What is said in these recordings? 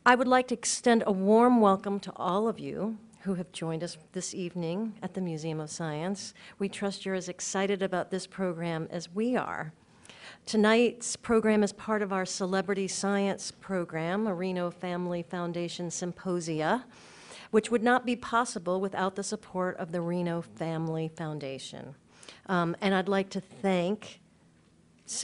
I would like to extend a warm welcome to all of you who have joined us this evening at the Museum of Science. We trust you're as excited about this program as we are. Tonight's program is part of our Celebrity Science program, a Reno Family Foundation Symposia, which would not be possible without the support of the Reno Family Foundation. And I'd like to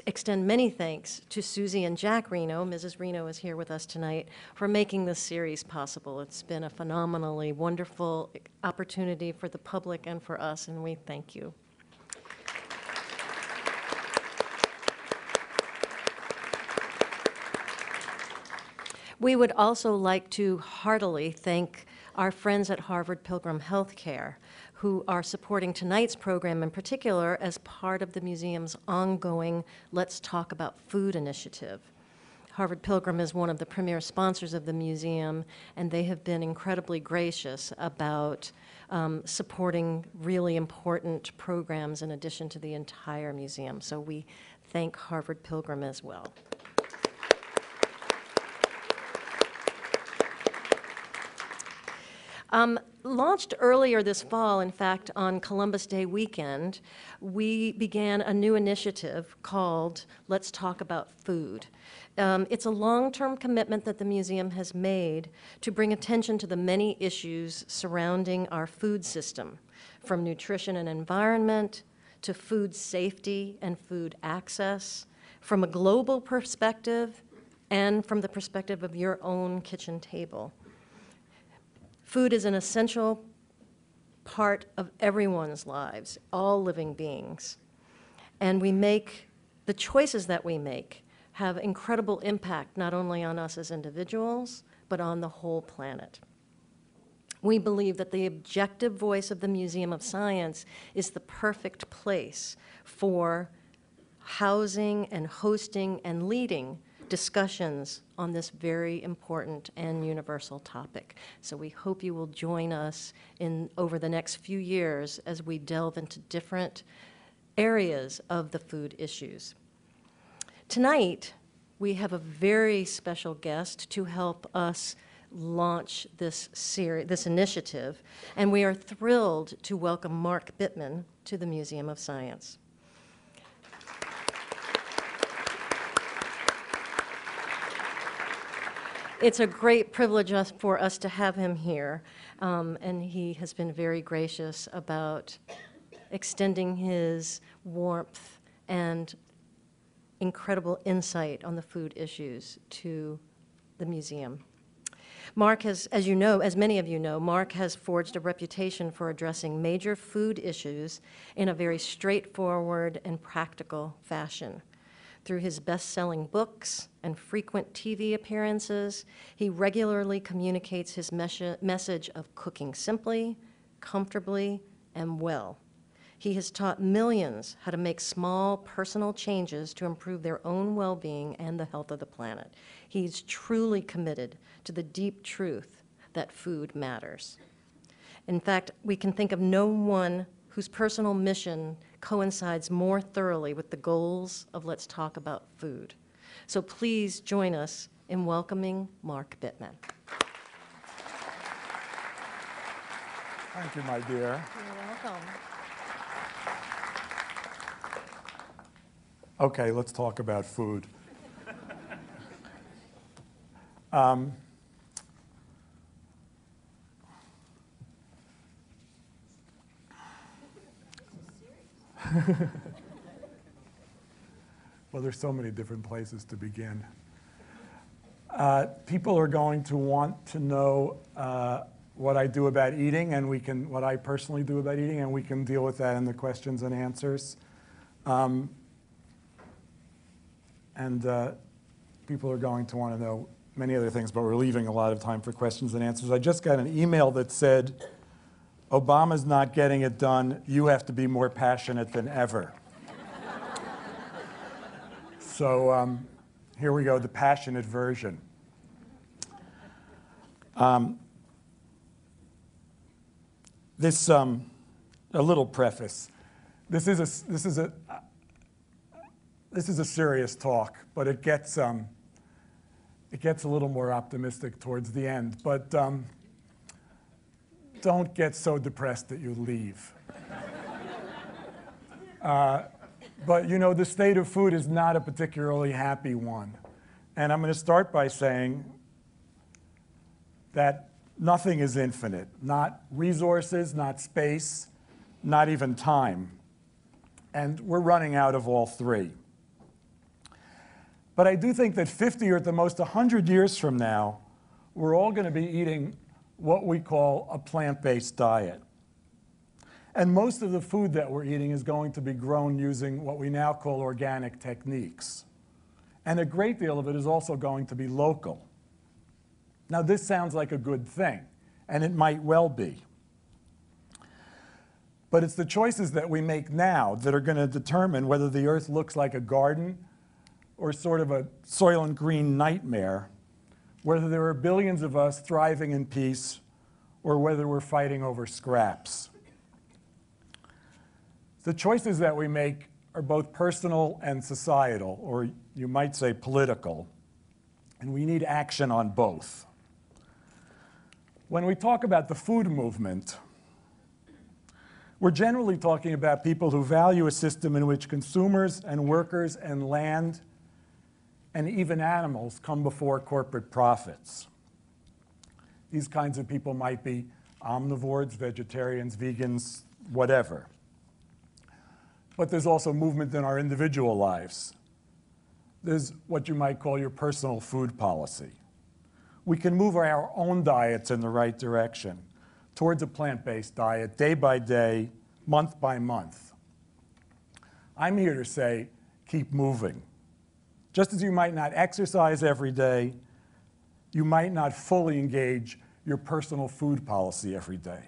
extend many thanks to Susie and Jack Reno. Mrs. Reno is here with us tonight for making this series possible. It's been a phenomenally wonderful opportunity for the public and for us, and we thank you. We would also like to heartily thank our friends at Harvard Pilgrim Healthcare, who are supporting tonight's program in particular as part of the museum's ongoing Let's Talk About Food initiative. Harvard Pilgrim is one of the premier sponsors of the museum, and they have been incredibly gracious about supporting really important programs in addition to the entire museum. So we thank Harvard Pilgrim as well. Launched earlier this fall, in fact, on Columbus Day weekend, we began a new initiative called Let's Talk About Food. It's a long-term commitment that the museum has made to bring attention to the many issues surrounding our food system, from nutrition and environment to food safety and food access, from a global perspective and from the perspective of your own kitchen table. Food is an essential part of everyone's lives, all living beings. And the choices that we make have incredible impact not only on us as individuals, but on the whole planet. We believe that the objective voice of the Museum of Science is the perfect place for housing and hosting and leading discussions on this very important and universal topic. So we hope you will join us over the next few years as we delve into different areas of the food issues. Tonight, we have a very special guest to help us launch this initiative, and we are thrilled to welcome Mark Bittman to the Museum of Science. It's a great privilege for us to have him here, and he has been very gracious about extending his warmth and incredible insight on the food issues to the museum. Mark has, as many of you know, Mark has forged a reputation for addressing major food issues in a very straightforward and practical fashion. Through his best-selling books and frequent TV appearances, he regularly communicates his message of cooking simply, comfortably, and well. He has taught millions how to make small personal changes to improve their own well-being and the health of the planet. He's truly committed to the deep truth that food matters. In fact, we can think of no one whose personal mission coincides more thoroughly with the goals of Let's Talk About Food. So please join us in welcoming Mark Bittman. Thank you, my dear. You're welcome. Okay, let's talk about food. Well, there's so many different places to begin. People are going to want to know what I do about eating, and what I personally do about eating, and we can deal with that in the questions and answers. People are going to want to know many other things, but we're leaving a lot of time for questions and answers. I just got an email that said, Obama's not getting it done. You have to be more passionate than ever. So here we go, the passionate version. A little preface. This is a serious talk, but it gets It gets a little more optimistic towards the end, but don't get so depressed that you leave. But you know, the state of food is not a particularly happy one. And I'm going to start by saying that nothing is infinite, not resources, not space, not even time. And we're running out of all three. But I do think that 50 or at the most 100 years from now, we're all going to be eating what we call a plant-based diet. And most of the food that we're eating is going to be grown using what we now call organic techniques. And a great deal of it is also going to be local. Now, this sounds like a good thing, and it might well be. But it's the choices that we make now that are going to determine whether the earth looks like a garden or sort of a Soylent Green nightmare, whether there are billions of us thriving in peace, or whether we're fighting over scraps. The choices that we make are both personal and societal, or you might say political, and we need action on both. When we talk about the food movement, we're generally talking about people who value a system in which consumers and workers and land and even animals come before corporate profits. These kinds of people might be omnivores, vegetarians, vegans, whatever. But there's also movement in our individual lives. There's what you might call your personal food policy. We can move our own diets in the right direction towards a plant-based diet, day by day, month by month. I'm here to say, keep moving. Just as you might not exercise every day, you might not fully engage your personal food policy every day.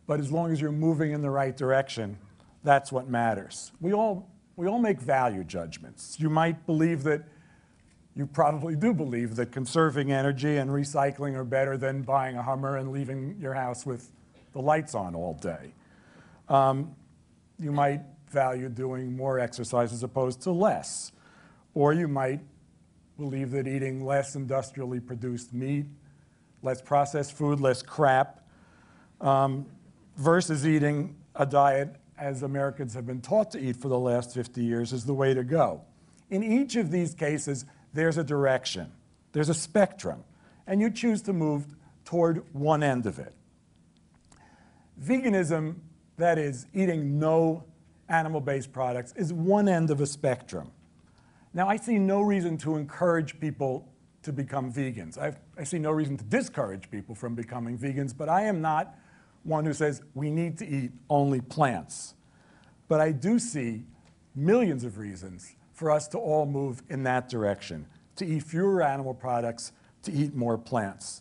But as long as you're moving in the right direction, that's what matters. We all make value judgments. You might believe that, you probably do believe that conserving energy and recycling are better than buying a Hummer and leaving your house with the lights on all day. You might value doing more exercise as opposed to less. Or you might believe that eating less industrially produced meat, less processed food, less crap, versus eating a diet as Americans have been taught to eat for the last 50 years is the way to go. In each of these cases, there's a direction. There's a spectrum. And you choose to move toward one end of it. Veganism, that is, eating no animal-based products, is one end of a spectrum. Now, I see no reason to encourage people to become vegans. I see no reason to discourage people from becoming vegans, but I am not one who says we need to eat only plants. But I do see millions of reasons for us to all move in that direction, to eat fewer animal products, to eat more plants.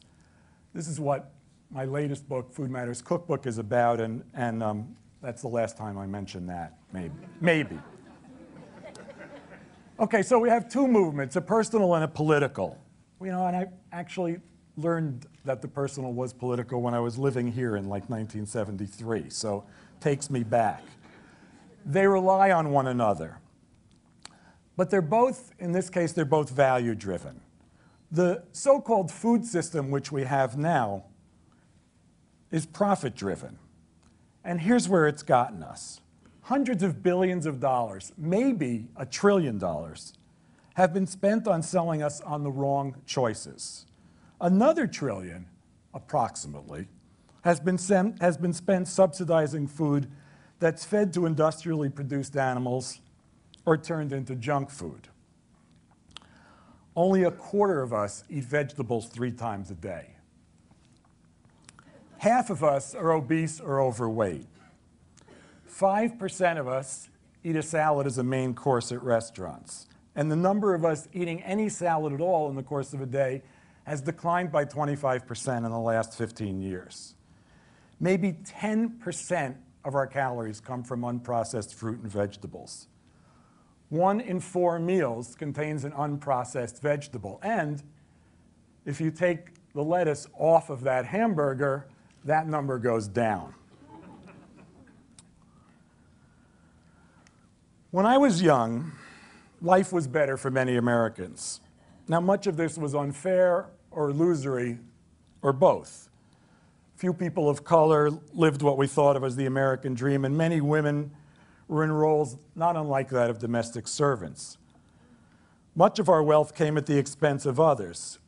This is what my latest book, Food Matters Cookbook, is about, and that's the last time I mention that, maybe. Okay, so we have two movements, a personal and a political. You know, and I actually learned that the personal was political when I was living here in like 1973, so takes me back. They rely on one another. But they're both, in this case, they're both value-driven. The so-called food system which we have now is profit-driven. And here's where it's gotten us. Hundreds of billions of dollars, maybe $1 trillion, have been spent on selling us on the wrong choices. Another trillion, approximately, has been spent subsidizing food that's fed to industrially produced animals or turned into junk food. Only a quarter of us eat vegetables 3 times a day. Half of us are obese or overweight. 5% of us eat a salad as a main course at restaurants. And the number of us eating any salad at all in the course of a day has declined by 25% in the last 15 years. Maybe 10% of our calories come from unprocessed fruit and vegetables. 1 in 4 meals contains an unprocessed vegetable. And if you take the lettuce off of that hamburger, that number goes down. When I was young, life was better for many Americans. Now, much of this was unfair or illusory, or both. Few people of color lived what we thought of as the American dream, and many women were in roles not unlike that of domestic servants. Much of our wealth came at the expense of others,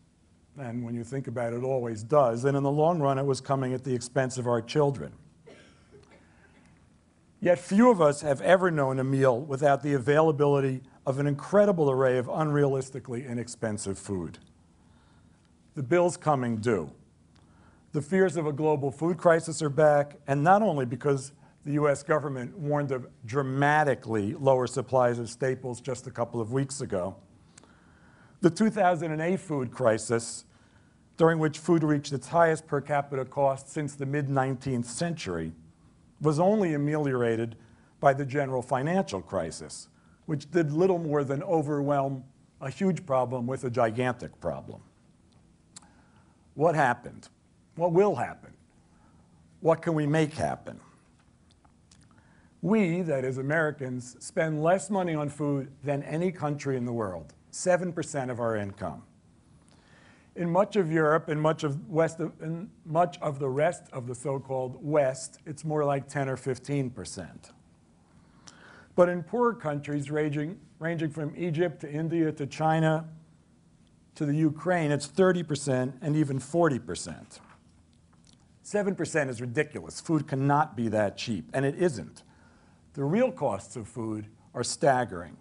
and when you think about it, it always does, and in the long run, it was coming at the expense of our children. Yet few of us have ever known a meal without the availability of an incredible array of unrealistically inexpensive food. The bill's coming due. The fears of a global food crisis are back, and not only because the US government warned of dramatically lower supplies of staples just a couple of weeks ago. The 2008 food crisis, during which food reached its highest per capita cost since the mid-19th century, was only ameliorated by the general financial crisis, which did little more than overwhelm a huge problem with a gigantic problem. What happened? What will happen? What can we make happen? We, that is Americans, spend less money on food than any country in the world, 7% of our income. In much of Europe and much of the rest of the so-called West, it's more like 10 or 15%. But in poorer countries ranging from Egypt to India to China to the Ukraine, it's 30% and even 40%. 7% is ridiculous. Food cannot be that cheap, and it isn't. The real costs of food are staggering.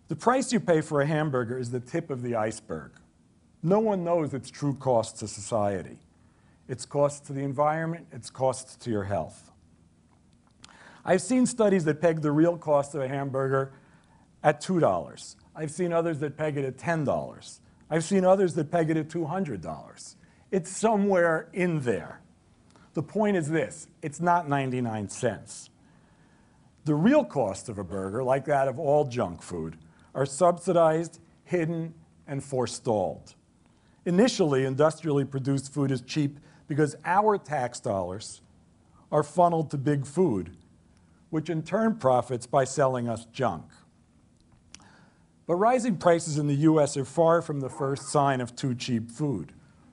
The price you pay for a hamburger is the tip of the iceberg. No one knows its true cost to society. Its cost to the environment, its cost to your health. I've seen studies that peg the real cost of a hamburger at $2. I've seen others that peg it at $10. I've seen others that peg it at $200. It's somewhere in there. The point is this: it's not 99 cents. The real cost of a burger, like that of all junk food, are subsidized, hidden, and forestalled. Initially, industrially produced food is cheap because our tax dollars are funneled to big food, which in turn profits by selling us junk. But rising prices in the US are far from the first sign of too cheap food.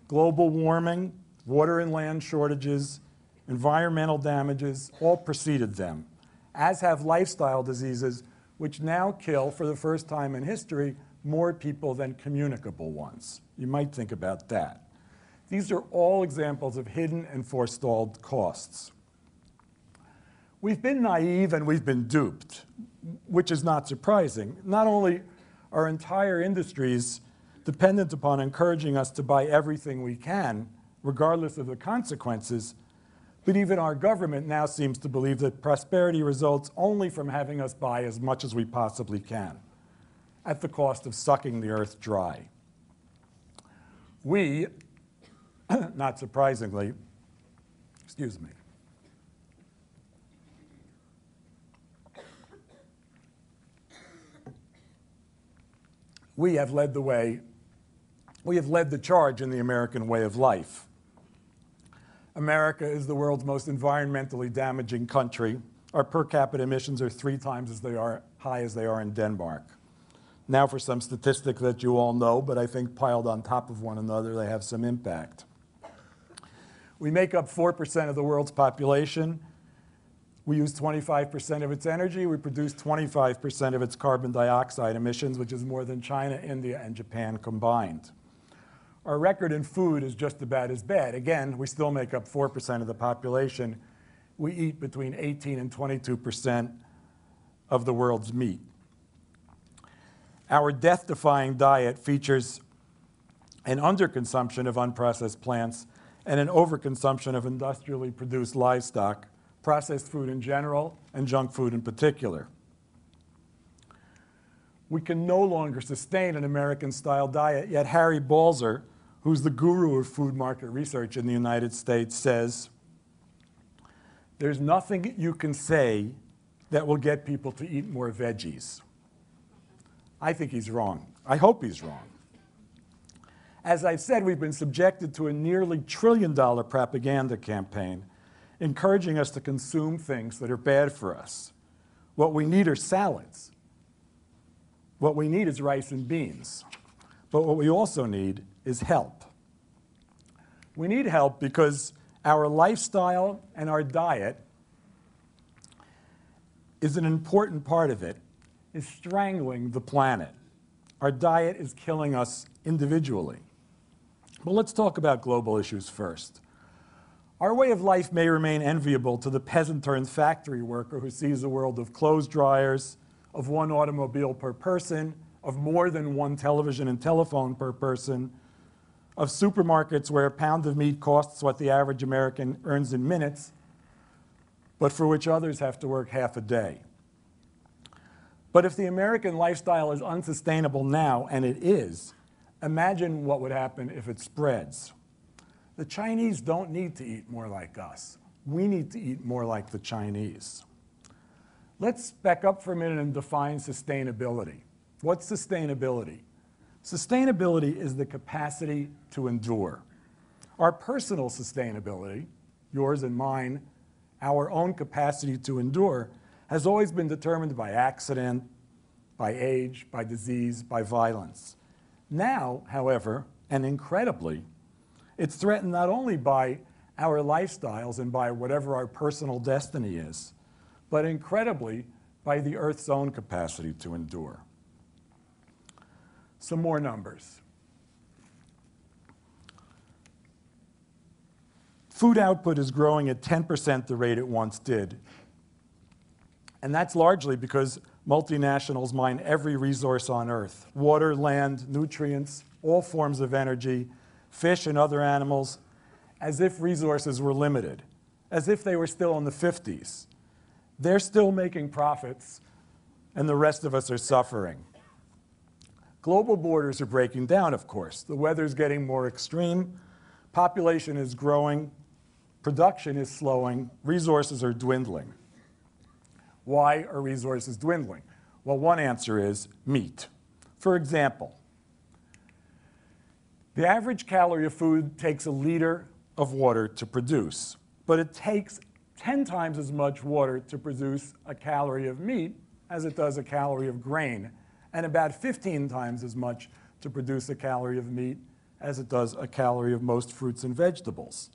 Global warming, water and land shortages, environmental damages all preceded them, as have lifestyle diseases, which now kill, for the first time in history, more people than communicable ones. You might think about that. These are all examples of hidden and forestalled costs. We've been naive and we've been duped, which is not surprising. Not only are entire industries dependent upon encouraging us to buy everything we can, regardless of the consequences, but even our government now seems to believe that prosperity results only from having us buy as much as we possibly can, at the cost of sucking the earth dry. We, not surprisingly, excuse me, we have led the way, we have led the charge in the American way of life. America is the world's most environmentally damaging country. Our per capita emissions are 3 times as high as they are in Denmark. Now for some statistic that you all know, but I think piled on top of one another, they have some impact. We make up 4% of the world's population. We use 25% of its energy. We produce 25% of its carbon dioxide emissions, which is more than China, India, and Japan combined. Our record in food is just about as bad. Again, we still make up 4% of the population. We eat between 18 and 22% of the world's meat. Our death-defying diet features an underconsumption of unprocessed plants and an overconsumption of industrially produced livestock, processed food in general, and junk food in particular. We can no longer sustain an American-style diet, yet Harry Balzer, who's the guru of food market research in the United States, says, there's nothing you can say that will get people to eat more veggies. I think he's wrong. I hope he's wrong. As I've said, we've been subjected to a nearly $1 trillion propaganda campaign encouraging us to consume things that are bad for us. What we need are salads. What we need is rice and beans. But what we also need is help. We need help because our lifestyle and our diet is an important part of it, is strangling the planet. Our diet is killing us individually. But let's talk about global issues first. Our way of life may remain enviable to the peasant-turned-factory worker who sees a world of clothes dryers, of one automobile per person, of more than one television and telephone per person, of supermarkets where a pound of meat costs what the average American earns in minutes, but for which others have to work half a day. But if the American lifestyle is unsustainable now, and it is, imagine what would happen if it spreads. The Chinese don't need to eat more like us. We need to eat more like the Chinese. Let's back up for a minute and define sustainability. What's sustainability? Sustainability is the capacity to endure. Our personal sustainability, yours and mine, our own capacity to endure, has always been determined by accident, by age, by disease, by violence. Now, however, and incredibly, it's threatened not only by our lifestyles and by whatever our personal destiny is, but incredibly by the Earth's own capacity to endure. Some more numbers. Food output is growing at 10% the rate it once did. And that's largely because multinationals mine every resource on Earth: water, land, nutrients, all forms of energy, fish and other animals, as if resources were limited, as if they were still in the 50s. They're still making profits, and the rest of us are suffering. Global borders are breaking down, of course. The weather's getting more extreme, population is growing, production is slowing, resources are dwindling. Why are resources dwindling? Well, one answer is meat. For example, the average calorie of food takes a liter of water to produce, but it takes 10 times as much water to produce a calorie of meat as it does a calorie of grain, and about 15 times as much to produce a calorie of meat as it does a calorie of most fruits and vegetables.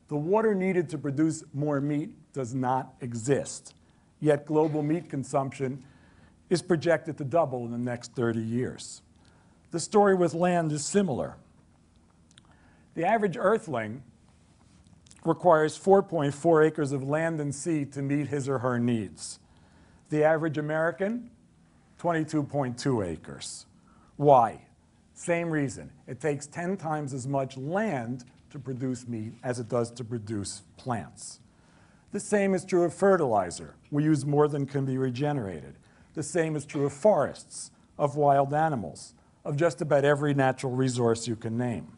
The water needed to produce more meat does not exist, yet global meat consumption is projected to double in the next 30 years. The story with land is similar. The average earthling requires 4.4 acres of land and sea to meet his or her needs. The average American, 22.2 acres. Why? Same reason. It takes 10 times as much land to produce meat as it does to produce plants. The same is true of fertilizer. We use more than can be regenerated. The same is true of forests, of wild animals, of just about every natural resource you can name.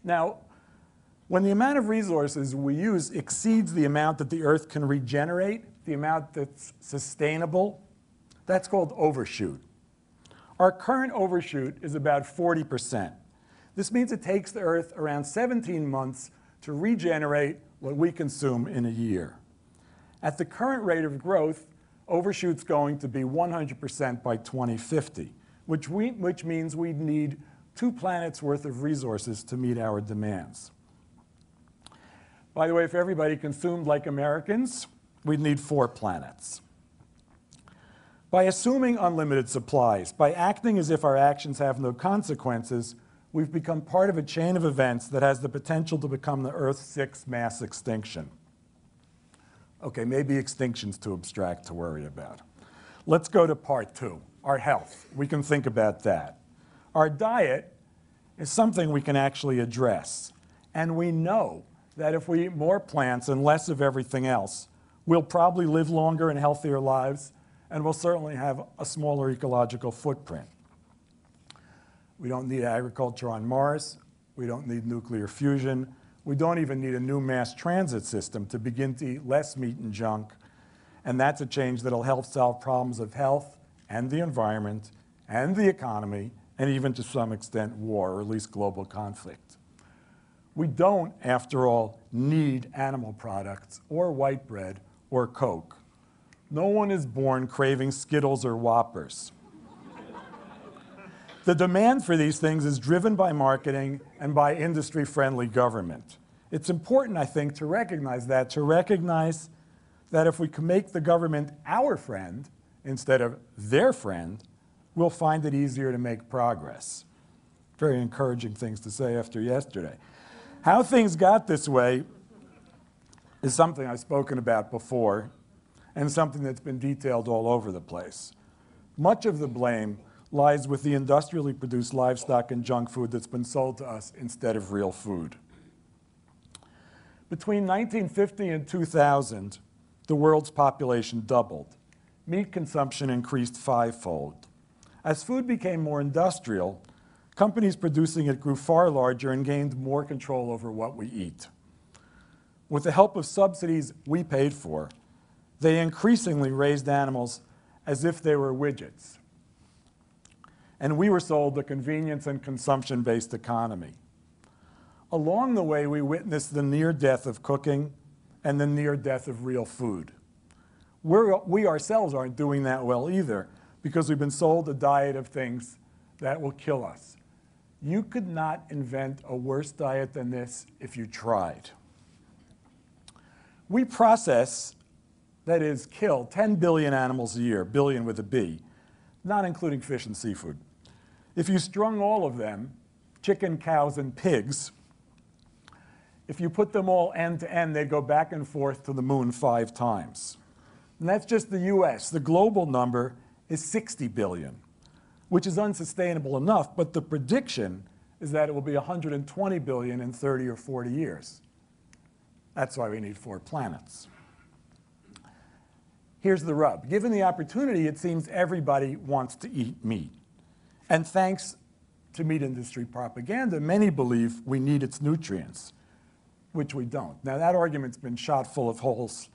Now, when the amount of resources we use exceeds the amount that the Earth can regenerate, the amount that's sustainable, that's called overshoot. Our current overshoot is about 40%. This means it takes the Earth around 17 months to regenerate what we consume in a year. At the current rate of growth, overshoot's going to be 100% by 2050, which means we'd need 2 planets worth of resources to meet our demands. By the way, if everybody consumed like Americans, we'd need 4 planets. By assuming unlimited supplies, by acting as if our actions have no consequences, we've become part of a chain of events that has the potential to become the Earth's 6th mass extinction. Okay, maybe extinction's too abstract to worry about. Let's go to part 2, our health. We can think about that. Our diet is something we can actually address. And we know that if we eat more plants and less of everything else, we'll probably live longer and healthier lives, and we'll certainly have a smaller ecological footprint. We don't need agriculture on Mars. We don't need nuclear fusion. We don't even need a new mass transit system to begin to eat less meat and junk. And that's a change that'll help solve problems of health and the environment and the economy and even to some extent war, or at least global conflict. We don't, after all, need animal products or white bread or Coke. No one is born craving Skittles or Whoppers. The demand for these things is driven by marketing and by industry-friendly government. It's important, I think, to recognize that if we can make the government our friend instead of their friend, we'll find it easier to make progress. Very encouraging things to say after yesterday. How things got this way is something I've spoken about before and something that's been detailed all over the place. Much of the blame lies with the industrially produced livestock and junk food that's been sold to us instead of real food. Between 1950 and 2000, the world's population doubled. Meat consumption increased fivefold. As food became more industrial, companies producing it grew far larger and gained more control over what we eat. With the help of subsidies we paid for, they increasingly raised animals as if they were widgets. And we were sold a convenience and consumption-based economy. Along the way, we witnessed the near death of cooking and the near death of real food. We ourselves aren't doing that well either, because we've been sold a diet of things that will kill us. You could not invent a worse diet than this if you tried. We process, that is, kill 10 billion animals a year, billion with a B, not including fish and seafood. If you strung all of them, chicken, cows, and pigs, if you put them all end to end, they'd go back and forth to the moon 5 times. And that's just the US. The global number is 60 billion, which is unsustainable enough, but the prediction is that it will be 120 billion in 30 or 40 years. That's why we need 4 planets. Here's the rub. Given the opportunity, it seems everybody wants to eat meat. And thanks to meat industry propaganda, many believe we need its nutrients, which we don't. Now, that argument's been shot full of holes,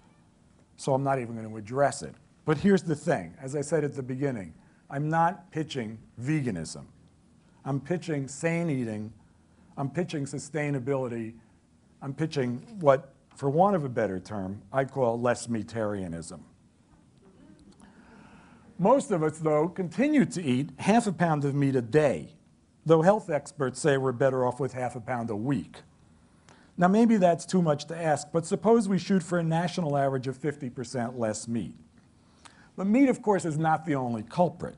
so I'm not even going to address it. But here's the thing. As I said at the beginning, I'm not pitching veganism. I'm pitching sane eating. I'm pitching sustainability. I'm pitching what, for want of a better term, I call less meatarianism. Most of us, though, continue to eat half a pound of meat a day, though health experts say we're better off with half a pound a week. Now, maybe that's too much to ask, but suppose we shoot for a national average of 50% less meat. But meat, of course, is not the only culprit.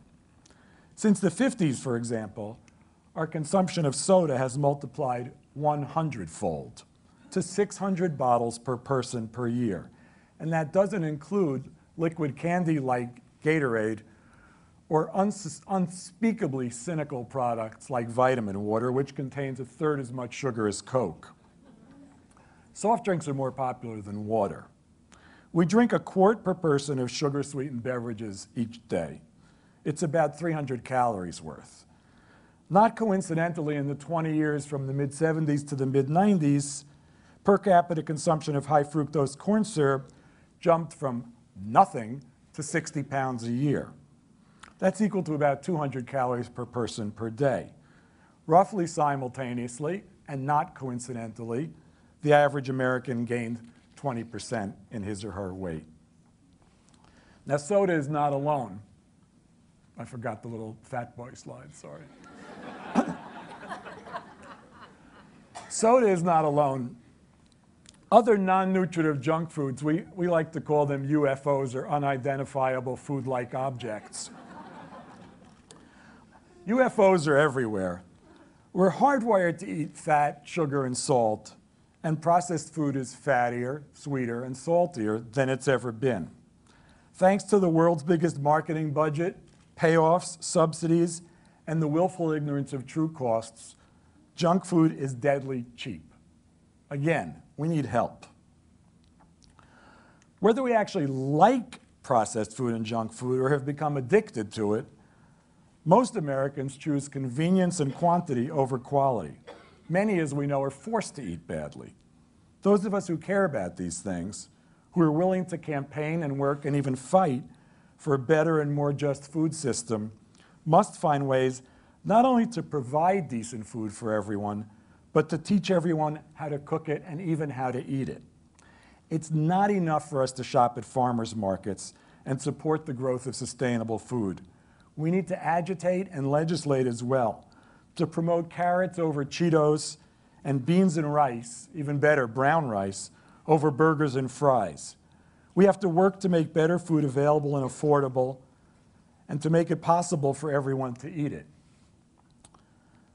Since the 50s, for example, our consumption of soda has multiplied 100-fold to 600 bottles per person per year. And that doesn't include liquid candy like Gatorade or unspeakably cynical products like vitamin water, which contains 1/3 as much sugar as Coke. Soft drinks are more popular than water. We drink 1 quart per person of sugar-sweetened beverages each day. It's about 300 calories worth. Not coincidentally, in the 20 years from the mid-70s to the mid-90s, per capita consumption of high-fructose corn syrup jumped from nothing to 60 pounds a year. That's equal to about 200 calories per person per day. Roughly simultaneously, and not coincidentally, the average American gained 20% in his or her weight. Now, soda is not alone. I forgot the little fat boy slide, sorry. Soda is not alone. Other non-nutritive junk foods, we like to call them UFOs, or unidentifiable food-like objects. UFOs are everywhere. We're hardwired to eat fat, sugar, and salt, and processed food is fattier, sweeter, and saltier than it's ever been. Thanks to the world's biggest marketing budget, payoffs, subsidies, and the willful ignorance of true costs, junk food is deadly cheap. Again, we need help. Whether we actually like processed food and junk food or have become addicted to it, most Americans choose convenience and quantity over quality. Many, as we know, are forced to eat badly. Those of us who care about these things, who are willing to campaign and work and even fight for a better and more just food system, must find ways not only to provide decent food for everyone, but to teach everyone how to cook it and even how to eat it. It's not enough for us to shop at farmers markets and support the growth of sustainable food. We need to agitate and legislate as well to promote carrots over Cheetos and beans and rice, even better, brown rice, over burgers and fries. We have to work to make better food available and affordable and to make it possible for everyone to eat it.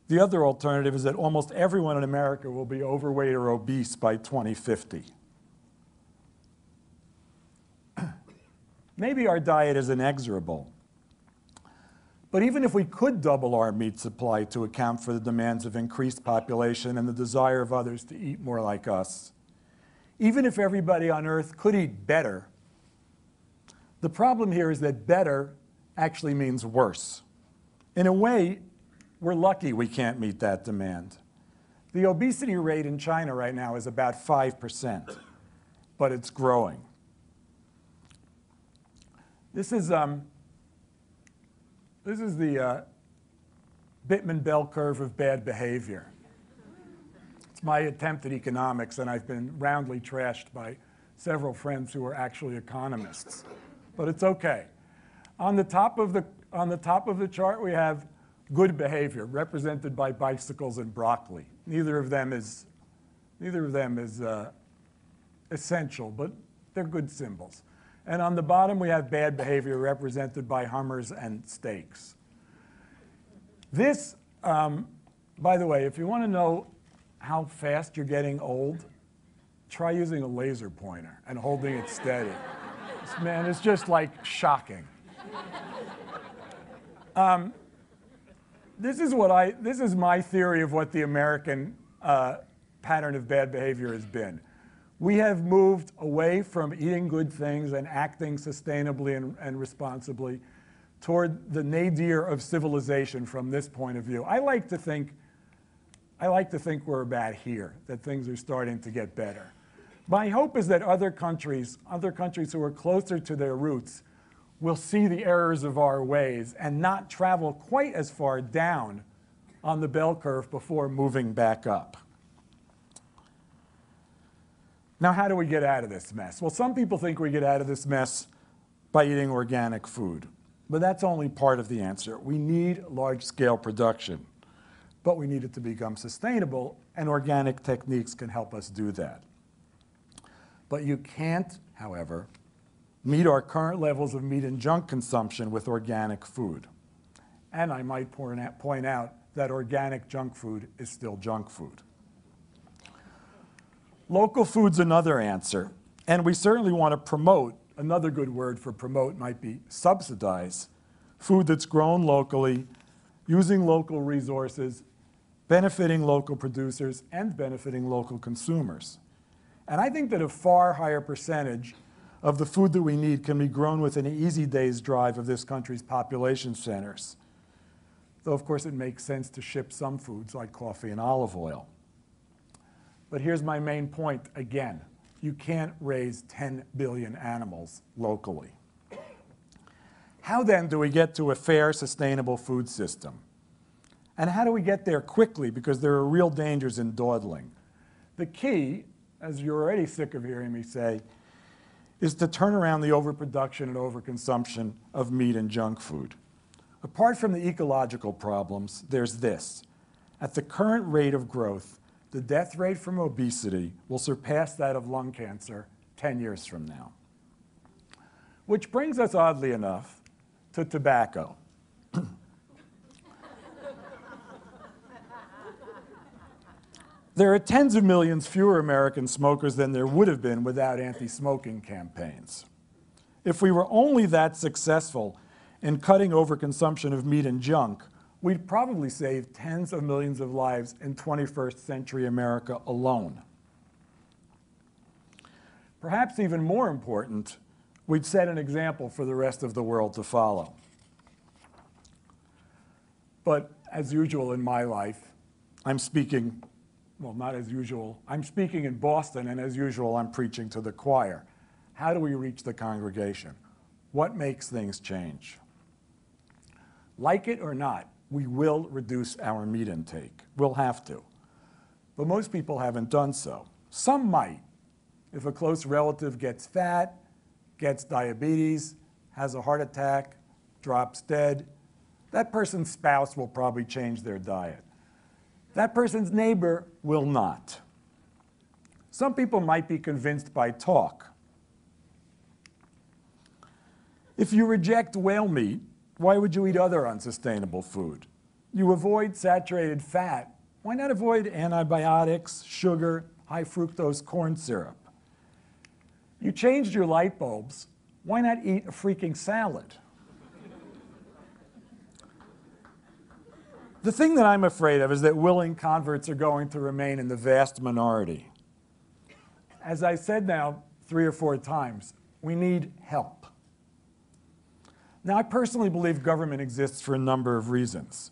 The other alternative is that almost everyone in America will be overweight or obese by 2050. Maybe our diet is inexorable. But even if we could double our meat supply to account for the demands of increased population and the desire of others to eat more like us, even if everybody on Earth could eat better, the problem here is that better actually means worse. In a way, we're lucky we can't meet that demand. The obesity rate in China right now is about 5%, but it's growing. This is the Bittman bell curve of bad behavior. It's my attempt at economics, and I've been roundly trashed by several friends who are actually economists. But it's okay. On the top of the chart, we have good behavior, represented by bicycles and broccoli. Neither of them is essential, but they're good symbols. And on the bottom, we have bad behavior, represented by Hummers and steaks. This, by the way, if you want to know how fast you're getting old, try using a laser pointer and holding it steady. Man, it's just like shocking. This is my theory of what the American pattern of bad behavior has been. We have moved away from eating good things and acting sustainably and responsibly toward the nadir of civilization from this point of view. I like to think we're about here, that things are starting to get better. My hope is that other countries who are closer to their roots will see the errors of our ways and not travel quite as far down on the bell curve before moving back up. Now, how do we get out of this mess? Well, some people think we get out of this mess by eating organic food, but that's only part of the answer. We need large-scale production, but we need it to become sustainable, and organic techniques can help us do that. But you can't, however, meet our current levels of meat and junk consumption with organic food. And I might point out that organic junk food is still junk food. Local food's another answer, and we certainly want to promote, another good word for promote might be subsidize, food that's grown locally, using local resources, benefiting local producers, and benefiting local consumers. And I think that a far higher percentage of the food that we need can be grown within an easy day's drive of this country's population centers. Though, of course, it makes sense to ship some foods like coffee and olive oil. But here's my main point again. You can't raise 10 billion animals locally. How then do we get to a fair, sustainable food system? And how do we get there quickly? Because there are real dangers in dawdling. The key, as you're already sick of hearing me say, is to turn around the overproduction and overconsumption of meat and junk food. Apart from the ecological problems, there's this. At the current rate of growth, the death rate from obesity will surpass that of lung cancer 10 years from now. Which brings us, oddly enough, to tobacco. There are tens of millions fewer American smokers than there would have been without anti-smoking campaigns. If we were only that successful in cutting overconsumption of meat and junk, we'd probably save tens of millions of lives in 21st century America alone. Perhaps even more important, we'd set an example for the rest of the world to follow. But as usual in my life, I'm speaking, well, not as usual, I'm speaking in Boston, and as usual, I'm preaching to the choir. How do we reach the congregation? What makes things change? Like it or not, we will reduce our meat intake. We'll have to. But most people haven't done so. Some might. If a close relative gets fat, gets diabetes, has a heart attack, drops dead, That person's spouse will probably change their diet. That person's neighbor will not. Some people might be convinced by talk. If you reject whale meat, why would you eat other unsustainable food? You avoid saturated fat. Why not avoid antibiotics, sugar, high fructose corn syrup? You changed your light bulbs. Why not eat a freaking salad? The thing that I'm afraid of is that willing converts are going to remain in the vast minority. As I said now 3 or 4 times, we need help. Now, I personally believe government exists for a number of reasons.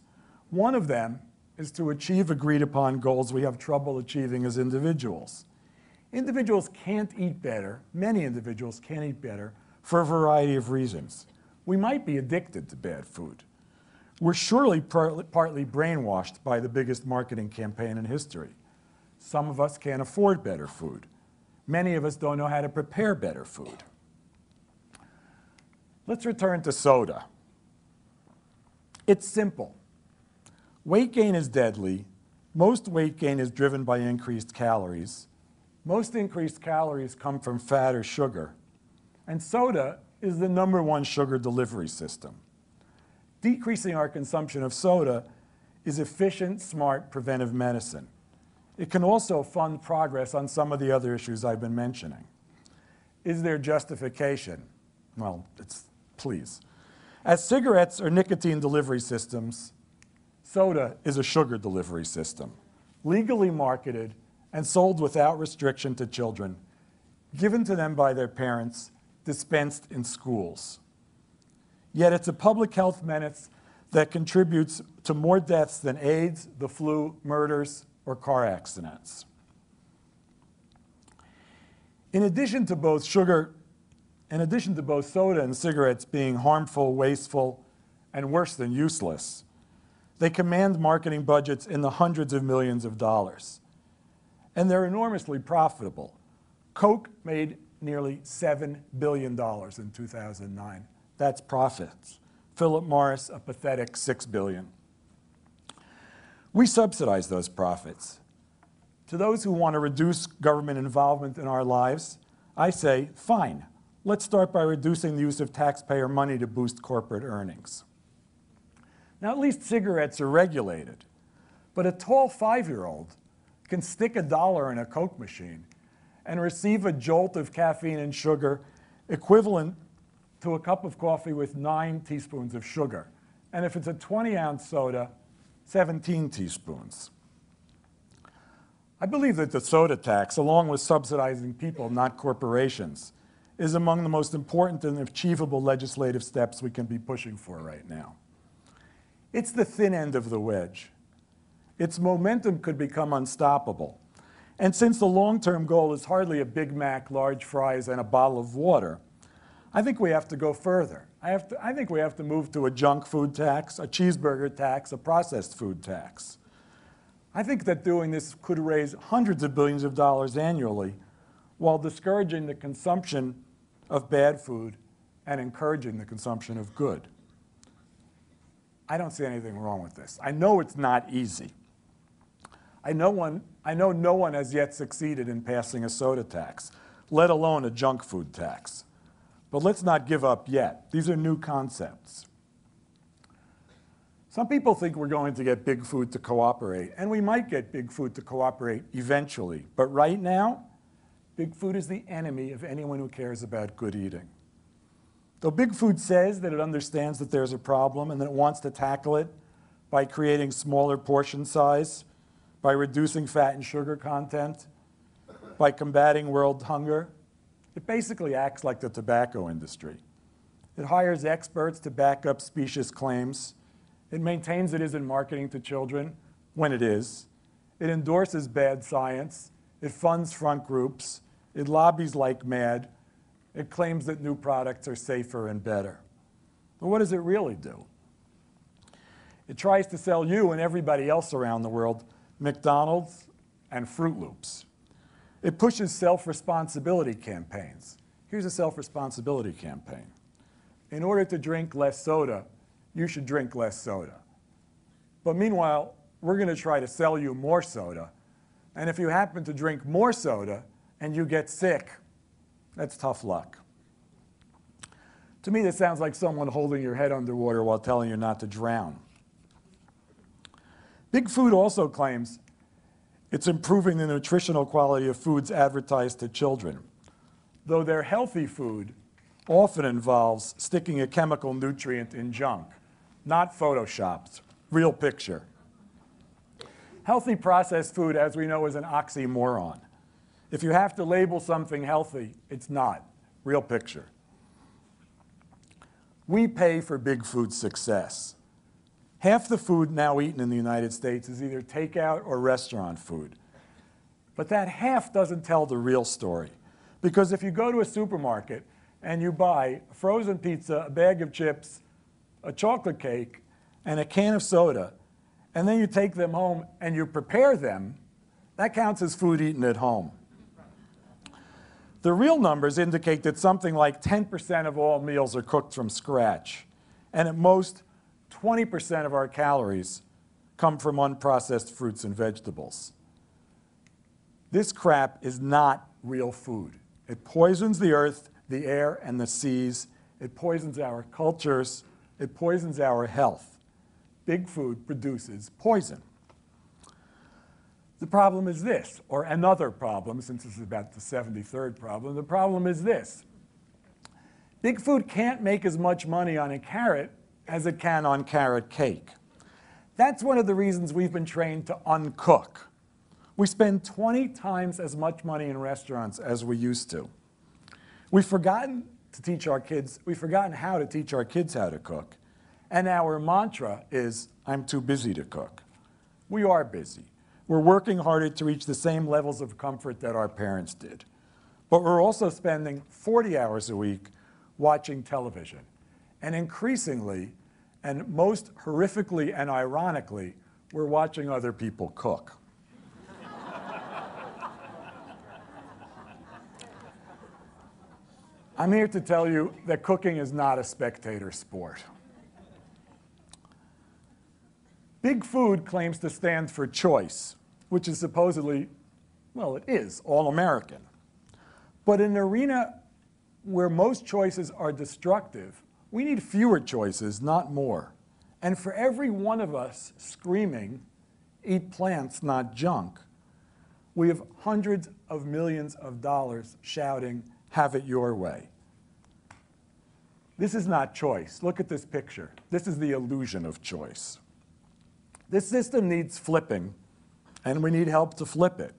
One of them is to achieve agreed upon goals we have trouble achieving as individuals. Individuals can't eat better, many individuals can't eat better, for a variety of reasons. We might be addicted to bad food. We're surely partly brainwashed by the biggest marketing campaign in history. Some of us can't afford better food. Many of us don't know how to prepare better food. Let's return to soda. It's simple. Weight gain is deadly. Most weight gain is driven by increased calories. Most increased calories come from fat or sugar. And soda is the #1 sugar delivery system. Decreasing our consumption of soda is efficient, smart, preventive medicine. It can also fund progress on some of the other issues I've been mentioning. Is there justification? Well, please. As cigarettes are nicotine delivery systems, soda is a sugar delivery system, legally marketed and sold without restriction to children, given to them by their parents, dispensed in schools. Yet it's a public health menace that contributes to more deaths than AIDS, the flu, murders, or car accidents. In addition to both soda and cigarettes being harmful, wasteful, and worse than useless, they command marketing budgets in the hundreds of millions of dollars. And they're enormously profitable. Coke made nearly $7 billion in 2009. That's profits. Philip Morris, a pathetic $6 billion. We subsidize those profits. To those who want to reduce government involvement in our lives, I say, fine. Let's start by reducing the use of taxpayer money to boost corporate earnings. Now, at least cigarettes are regulated. But a tall 5-year-old can stick $1 in a Coke machine and receive a jolt of caffeine and sugar equivalent to a cup of coffee with 9 teaspoons of sugar. And if it's a 20-ounce soda, 17 teaspoons. I believe that the soda tax, along with subsidizing people, not corporations, is among the most important and achievable legislative steps we can be pushing for right now. It's the thin end of the wedge. Its momentum could become unstoppable. And since the long-term goal is hardly a Big Mac, large fries, and a bottle of water, I think we have to go further. I think we have to move to a junk food tax, a cheeseburger tax, a processed food tax. I think that doing this could raise hundreds of billions of dollars annually while discouraging the consumption of bad food and encouraging the consumption of good. I don't see anything wrong with this. I know it's not easy. I know no one has yet succeeded in passing a soda tax, let alone a junk food tax. But let's not give up yet. These are new concepts. Some people think we're going to get big food to cooperate, and we might get big food to cooperate eventually. But right now, big food is the enemy of anyone who cares about good eating. Though big food says that it understands that there's a problem and that it wants to tackle it by creating smaller portion size, by reducing fat and sugar content, by combating world hunger, it basically acts like the tobacco industry. It hires experts to back up specious claims. It maintains it isn't marketing to children when it is. It endorses bad science. It funds front groups. It lobbies like mad. It claims that new products are safer and better. But what does it really do? It tries to sell you and everybody else around the world McDonald's and Fruit Loops. It pushes self-responsibility campaigns. Here's a self-responsibility campaign. In order to drink less soda, you should drink less soda. But meanwhile, we're going to try to sell you more soda. And if you happen to drink more soda and you get sick, that's tough luck. To me, this sounds like someone holding your head underwater while telling you not to drown. Big Food also claims it's improving the nutritional quality of foods advertised to children, though their healthy food often involves sticking a chemical nutrient in junk, not photoshopped, real picture. Healthy processed food, as we know, is an oxymoron. If you have to label something healthy, it's not, real picture. We pay for Big Food's success. Half the food now eaten in the United States is either takeout or restaurant food. But that half doesn't tell the real story. Because if you go to a supermarket and you buy a frozen pizza, a bag of chips, a chocolate cake, and a can of soda, and then you take them home and you prepare them, that counts as food eaten at home. The real numbers indicate that something like 10% of all meals are cooked from scratch, and at most, 20% of our calories come from unprocessed fruits and vegetables. This crap is not real food. It poisons the earth, the air, and the seas. It poisons our cultures. It poisons our health. Big Food produces poison. The problem is this, or another problem, since this is about the 73rd problem. The problem is this. Big Food can't make as much money on a carrot as it can on carrot cake. That's one of the reasons we've been trained to uncook. We spend 20 times as much money in restaurants as we used to. We've forgotten how to teach our kids how to cook. And our mantra is, I'm too busy to cook. We are busy. We're working harder to reach the same levels of comfort that our parents did. But we're also spending 40 hours a week watching television. And increasingly, and most horrifically and ironically, we're watching other people cook. I'm here to tell you that cooking is not a spectator sport. Big Food claims to stand for choice, which is supposedly, well, it is, all-American. But in an arena where most choices are destructive, we need fewer choices, not more. And for every one of us screaming, eat plants, not junk, we have hundreds of millions of dollars shouting, have it your way. This is not choice. Look at this picture. This is the illusion of choice. This system needs flipping, and we need help to flip it.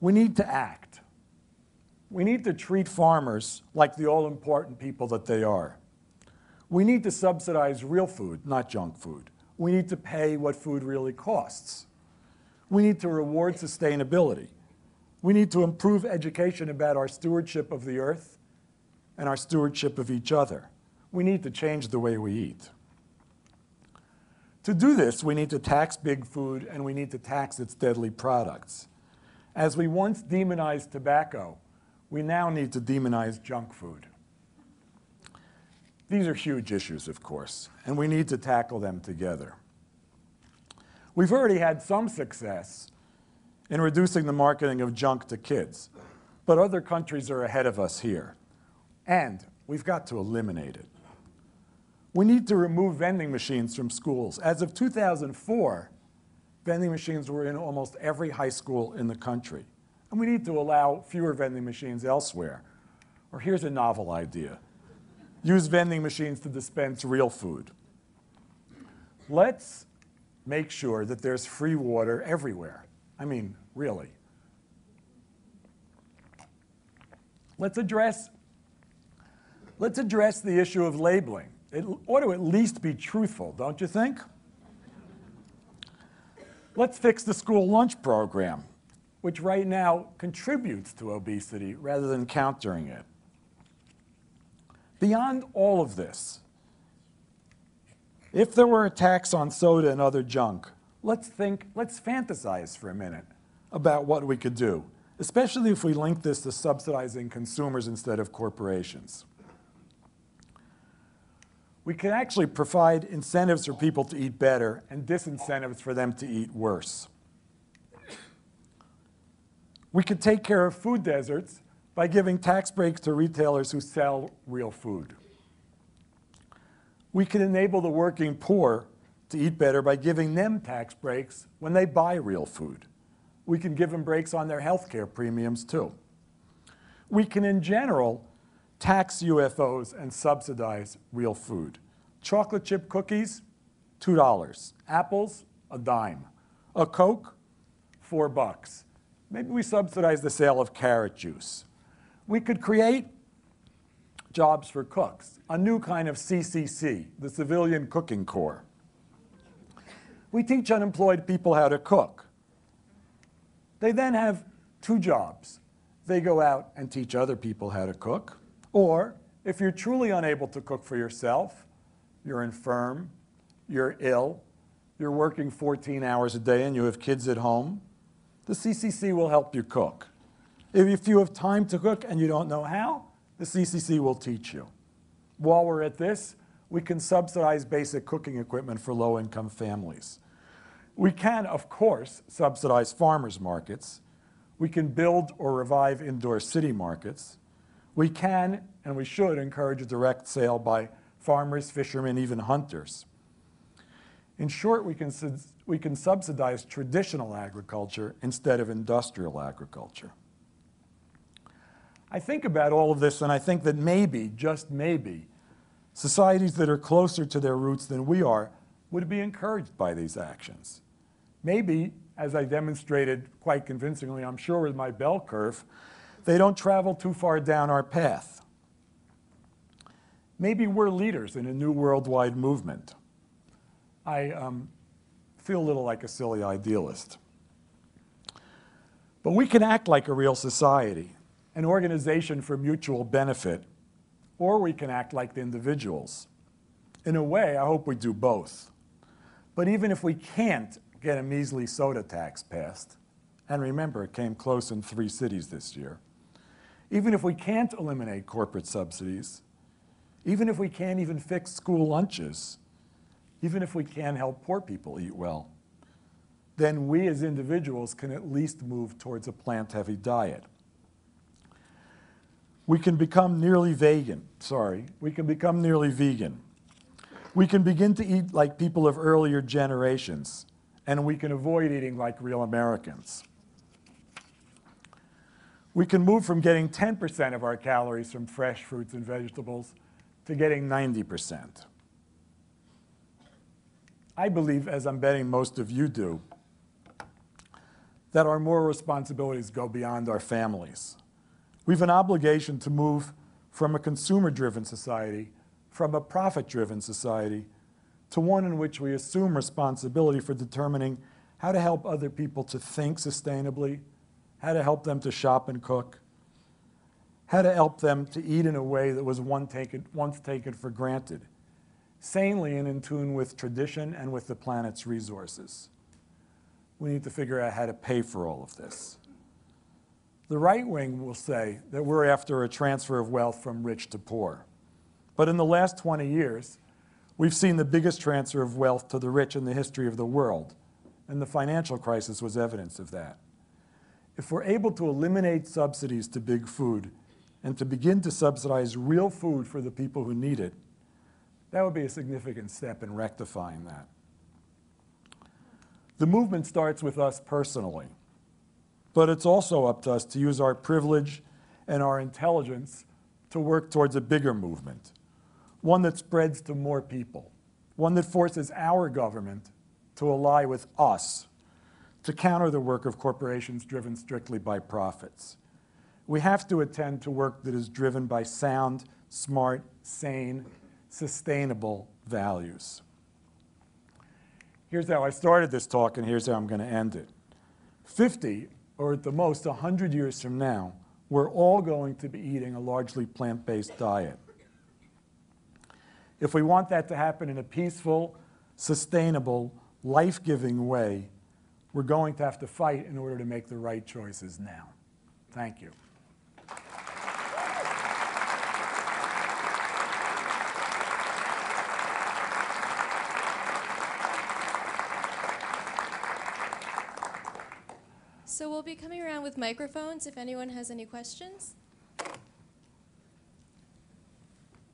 We need to act. We need to treat farmers like the all-important people that they are. We need to subsidize real food, not junk food. We need to pay what food really costs. We need to reward sustainability. We need to improve education about our stewardship of the earth and our stewardship of each other. We need to change the way we eat. To do this, we need to tax Big Food and we need to tax its deadly products. As we once demonized tobacco, we now need to demonize junk food. These are huge issues, of course, and we need to tackle them together. We've already had some success in reducing the marketing of junk to kids, but other countries are ahead of us here, and we've got to eliminate it. We need to remove vending machines from schools. As of 2004, vending machines were in almost every high school in the country, and we need to allow fewer vending machines elsewhere. Or here's a novel idea. Use vending machines to dispense real food. Let's make sure that there's free water everywhere. I mean, really. Let's address the issue of labeling. It ought to at least be truthful, don't you think? Let's fix the school lunch program, which right now contributes to obesity rather than countering it. Beyond all of this, if there were a tax on soda and other junk, let's fantasize for a minute about what we could do, especially if we link this to subsidizing consumers instead of corporations. We can actually provide incentives for people to eat better and disincentives for them to eat worse. We could take care of food deserts by giving tax breaks to retailers who sell real food. We could enable the working poor to eat better by giving them tax breaks when they buy real food. We can give them breaks on their health care premiums too. We can, in general, tax UFOs and subsidize real food. Chocolate chip cookies, $2. Apples, a dime. A Coke, $4. Maybe we subsidize the sale of carrot juice. We could create jobs for cooks, a new kind of CCC, the Civilian Cooking Corps. We teach unemployed people how to cook. They then have two jobs. They go out and teach other people how to cook, or if you're truly unable to cook for yourself, you're infirm, you're ill, you're working 14 hours a day and you have kids at home, the CCC will help you cook. If you have time to cook and you don't know how, the CCC will teach you. While we're at this, we can subsidize basic cooking equipment for low-income families. We can, of course, subsidize farmers markets. We can build or revive indoor city markets. We can, and we should, encourage a direct sale by farmers, fishermen, even hunters. In short, we can subsidize traditional agriculture instead of industrial agriculture. I think about all of this, and I think that maybe, just maybe, societies that are closer to their roots than we are would be encouraged by these actions. Maybe, as I demonstrated quite convincingly, I'm sure with my bell curve, they don't travel too far down our path. Maybe we're leaders in a new worldwide movement. I feel a little like a silly idealist. But we can act like a real society, an organization for mutual benefit, or we can act like the individuals. In a way, I hope we do both. But even if we can't get a measly soda tax passed, and remember, it came close in 3 cities this year, even if we can't eliminate corporate subsidies, even if we can't even fix school lunches, even if we can't help poor people eat well, then we as individuals can at least move towards a plant-heavy diet. We can become nearly vegan. We can become nearly vegan. We can begin to eat like people of earlier generations, and we can avoid eating like real Americans. We can move from getting 10% of our calories from fresh fruits and vegetables to getting 90%. I believe, as I'm betting most of you do, that our moral responsibilities go beyond our families. We have an obligation to move from a consumer-driven society, from a profit-driven society, to one in which we assume responsibility for determining how to help other people to think sustainably, how to help them to shop and cook, how to help them to eat in a way that was once taken for granted, sanely and in tune with tradition and with the planet's resources. We need to figure out how to pay for all of this. The right wing will say that we're after a transfer of wealth from rich to poor. But in the last 20 years, we've seen the biggest transfer of wealth to the rich in the history of the world, and the financial crisis was evidence of that. If we're able to eliminate subsidies to big food and to begin to subsidize real food for the people who need it, that would be a significant step in rectifying that. The movement starts with us personally, but it's also up to us to use our privilege and our intelligence to work towards a bigger movement, one that spreads to more people, one that forces our government to ally with us to counter the work of corporations driven strictly by profits. We have to attend to work that is driven by sound, smart, sane, sustainable values. Here's how I started this talk, and here's how I'm going to end it. 50, or at the most 100 years from now, we're all going to be eating a largely plant-based diet. If we want that to happen in a peaceful, sustainable, life-giving way, we're going to have to fight in order to make the right choices now. Thank you. So we'll be coming around with microphones if anyone has any questions.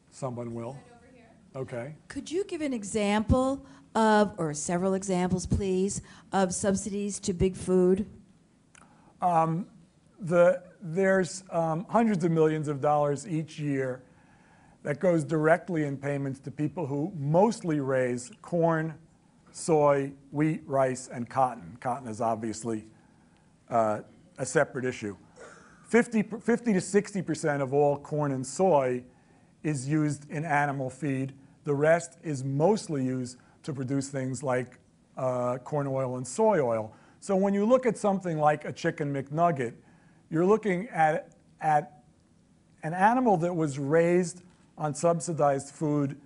Someone will. Right over here. Okay. Could you give an example of, or several examples, please, of subsidies to big food? There's hundreds of millions of dollars each year that goes directly in payments to people who mostly raise corn, soy, wheat, rice, and cotton. Cotton is obviously a separate issue. 50 to 60% of all corn and soy is used in animal feed. The rest is mostly used to produce things like corn oil and soy oil. So when you look at something like a chicken McNugget, you're looking at an animal that was raised on subsidized food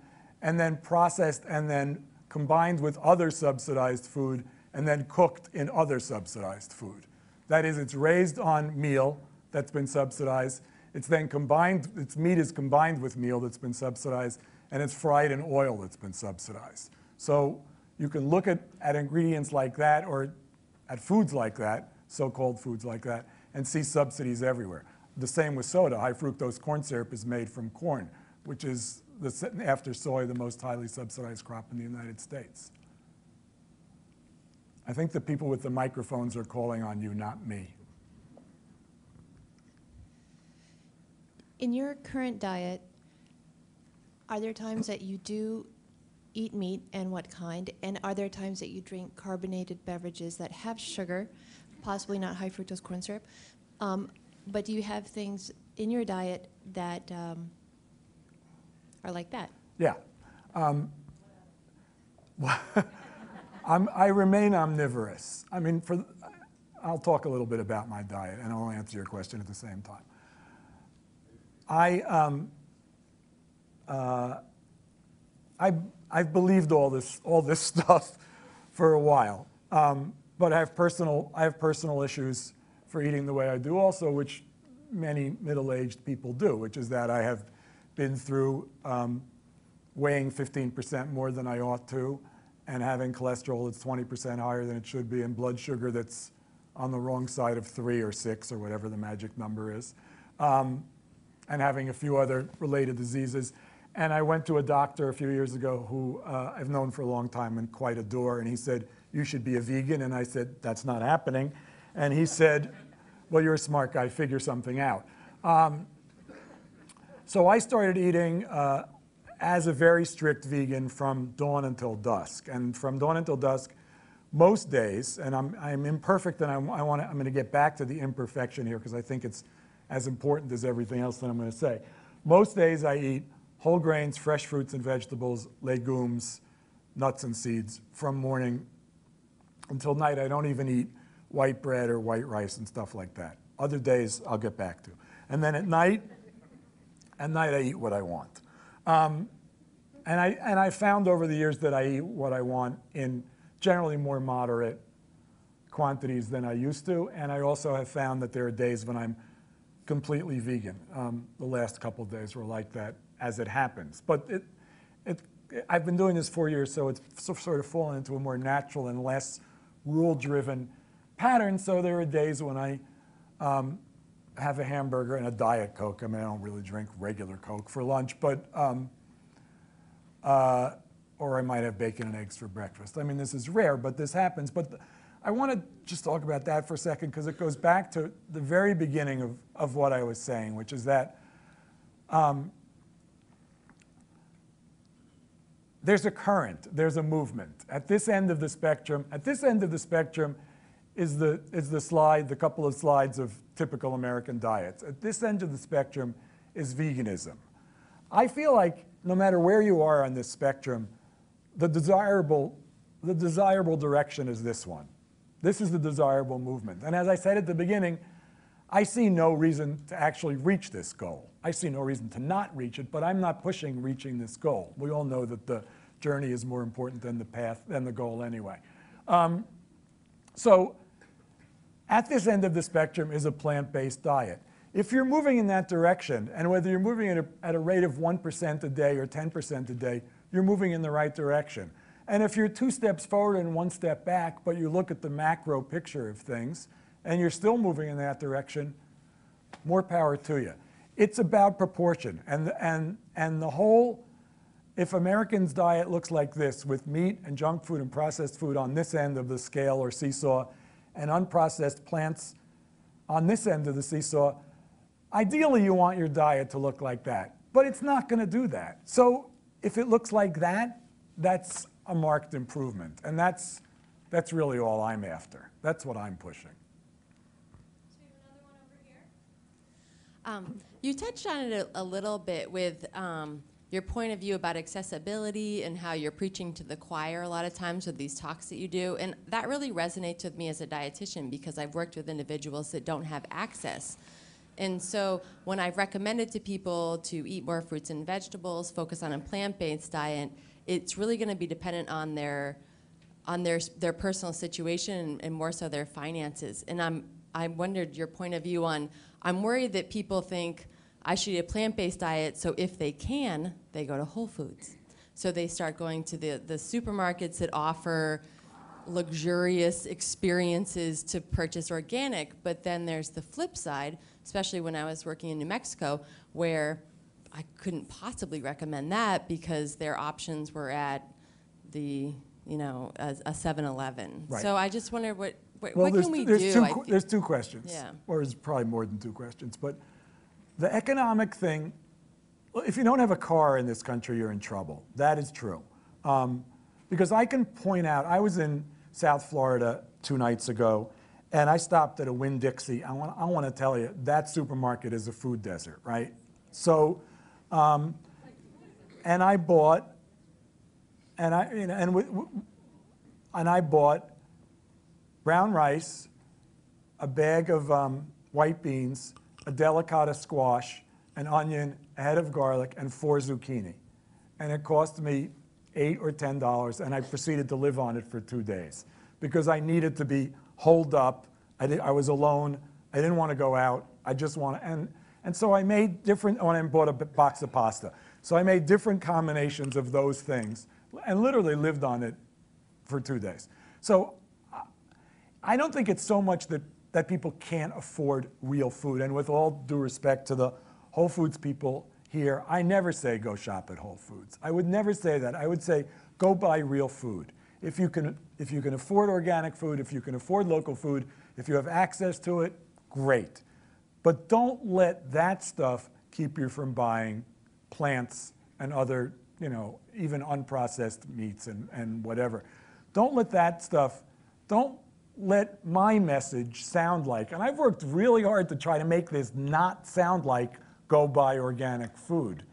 and then processed and then combined with other subsidized food and then cooked in other subsidized food. That is, it's raised on meal that's been subsidized. It's then combined, its meat is combined with meal that's been subsidized, and it's fried in oil that's been subsidized. So you can look at ingredients like that or at foods like that, so-called foods like that, and see subsidies everywhere. The same with soda. High fructose corn syrup is made from corn, which is, after soy, the most highly subsidized crop in the United States. I think the people with the microphones are calling on you, not me. In your current diet, are there times that you do eat meat, and what kind? And are there times that you drink carbonated beverages that have sugar, possibly not high fructose corn syrup? But do you have things in your diet that are like that? Yeah. I remain omnivorous. I mean, I'll talk a little bit about my diet, and I'll answer your question at the same time. I've believed all this stuff for a while, but I have personal issues for eating the way I do also, which many middle-aged people do, which is that I have been through weighing 15% more than I ought to, and having cholesterol that's 20% higher than it should be, and blood sugar that's on the wrong side of 3 or 6 or whatever the magic number is, and having a few other related diseases. And I went to a doctor a few years ago who I've known for a long time and quite adore, and he said, "You should be a vegan." And I said, "That's not happening." And he said, "Well, you're a smart guy, figure something out." So I started eating as a very strict vegan from dawn until dusk. And from dawn until dusk, most days, and I'm imperfect, and I'm going to get back to the imperfection here because I think it's as important as everything else that I'm going to say. Most days I eat whole grains, fresh fruits and vegetables, legumes, nuts and seeds from morning until night. I don't even eat white bread or white rice and stuff like that. Other days I'll get back to. And then at night I eat what I want. And I found over the years that I eat what I want in generally more moderate quantities than I used to. And I also have found that there are days when I'm completely vegan. The last couple of days were like that as it happens. But I've been doing this 4 years, so it's sort of fallen into a more natural and less rule-driven pattern. So there are days when I have a hamburger and a Diet Coke. I mean, I don't really drink regular Coke for lunch, but or I might have bacon and eggs for breakfast. I mean, this is rare, but this happens. But I want to just talk about that for a second because it goes back to the very beginning of what I was saying, which is that there's a current, there's a movement. At this end of the spectrum is the slide, the couple of slides of typical American diets. At this end of the spectrum is veganism. I feel like no matter where you are on this spectrum, the desirable direction is this one. This is the desirable movement. And as I said at the beginning, I see no reason to actually reach this goal. I see no reason to not reach it, but I'm not pushing reaching this goal. We all know that the journey is more important than the path, than the goal anyway. So at this end of the spectrum is a plant-based diet. If you're moving in that direction, and whether you're moving at a rate of 1% a day or 10% a day, you're moving in the right direction. And if you're 2 steps forward and 1 step back, but you look at the macro picture of things, and you're still moving in that direction, more power to you. It's about proportion. And the whole, if Americans' diet looks like this, with meat and junk food and processed food on this end of the scale or seesaw, and unprocessed plants on this end of the seesaw, ideally you want your diet to look like that. But it's not going to do that. So if it looks like that, that's a marked improvement. And that's really all I'm after. That's what I'm pushing. You touched on it a little bit with your point of view about accessibility and how you're preaching to the choir a lot of times with these talks that you do. And that really resonates with me as a dietitian because I've worked with individuals that don't have access. And so when I've recommended to people to eat more fruits and vegetables, focus on a plant-based diet, it's really going to be dependent on their personal situation and more so their finances. And I wondered your point of view on, I'm worried that people think I should eat a plant-based diet, so if they can, they go to Whole Foods. So they start going to the supermarkets that offer luxurious experiences to purchase organic, but then there's the flip side, especially when I was working in New Mexico, where I couldn't possibly recommend that because their options were at a 7-Eleven. Right. So I just wonder what Well, can we do? There's two questions, Yeah. or there's probably more than two questions. But the economic thing, well, if you don't have a car in this country, you're in trouble. That is true. Because I can point out, I was in South Florida 2 nights ago, and I stopped at a Winn-Dixie. I want to tell you, that supermarket is a food desert, right? So, and I bought, and I bought brown rice, a bag of white beans, a delicata squash, an onion, a head of garlic, and 4 zucchini. And it cost me $8 or $10, and I proceeded to live on it for 2 days because I needed to be holed up. I was alone. I didn't want to go out. I just want to, and so I made different, when I bought a box of pasta. So I made different combinations of those things and literally lived on it for 2 days. So I don't think it's so much that people can't afford real food. And with all due respect to the Whole Foods people here, I never say go shop at Whole Foods. I would never say that. I would say go buy real food. If you can afford organic food, if you can afford local food, if you have access to it, great. But don't let that stuff keep you from buying plants and other, even unprocessed meats and whatever. Don't let that stuff, don't let my message sound like, and I've worked really hard to try to make this not sound like go buy organic food.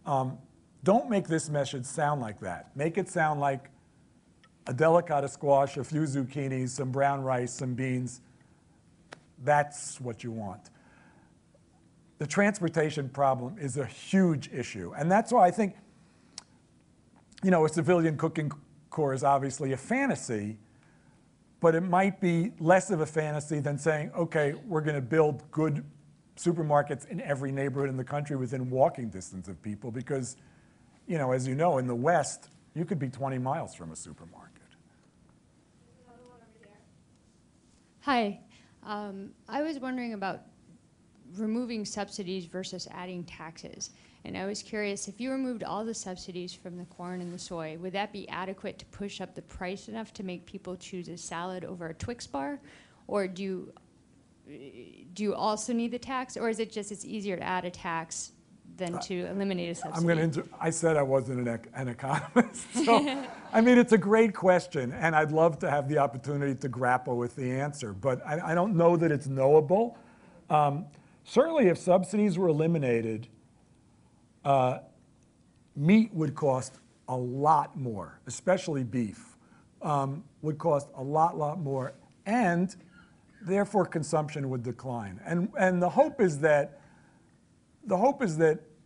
Don't make this message sound like that. Make it sound like a delicata squash, a few zucchinis, some brown rice, some beans. That's what you want. The transportation problem is a huge issue. And that's why I think, a civilian cooking corps is obviously a fantasy, but it might be less of a fantasy than saying, okay, we're going to build good supermarkets in every neighborhood in the country within walking distance of people because, as you know, in the West, you could be 20 miles from a supermarket. Hi. I was wondering about removing subsidies versus adding taxes. And I was curious, if you removed all the subsidies from the corn and the soy, would that be adequate to push up the price enough to make people choose a salad over a Twix bar? Or do you also need the tax? Or is it just it's easier to add a tax than to eliminate a subsidy? I said I wasn't an economist. So, it's a great question, and I'd love to have the opportunity to grapple with the answer, but I don't know that it's knowable. Certainly, if subsidies were eliminated, meat would cost a lot more, especially beef, would cost a lot more, and therefore consumption would decline. And the hope is that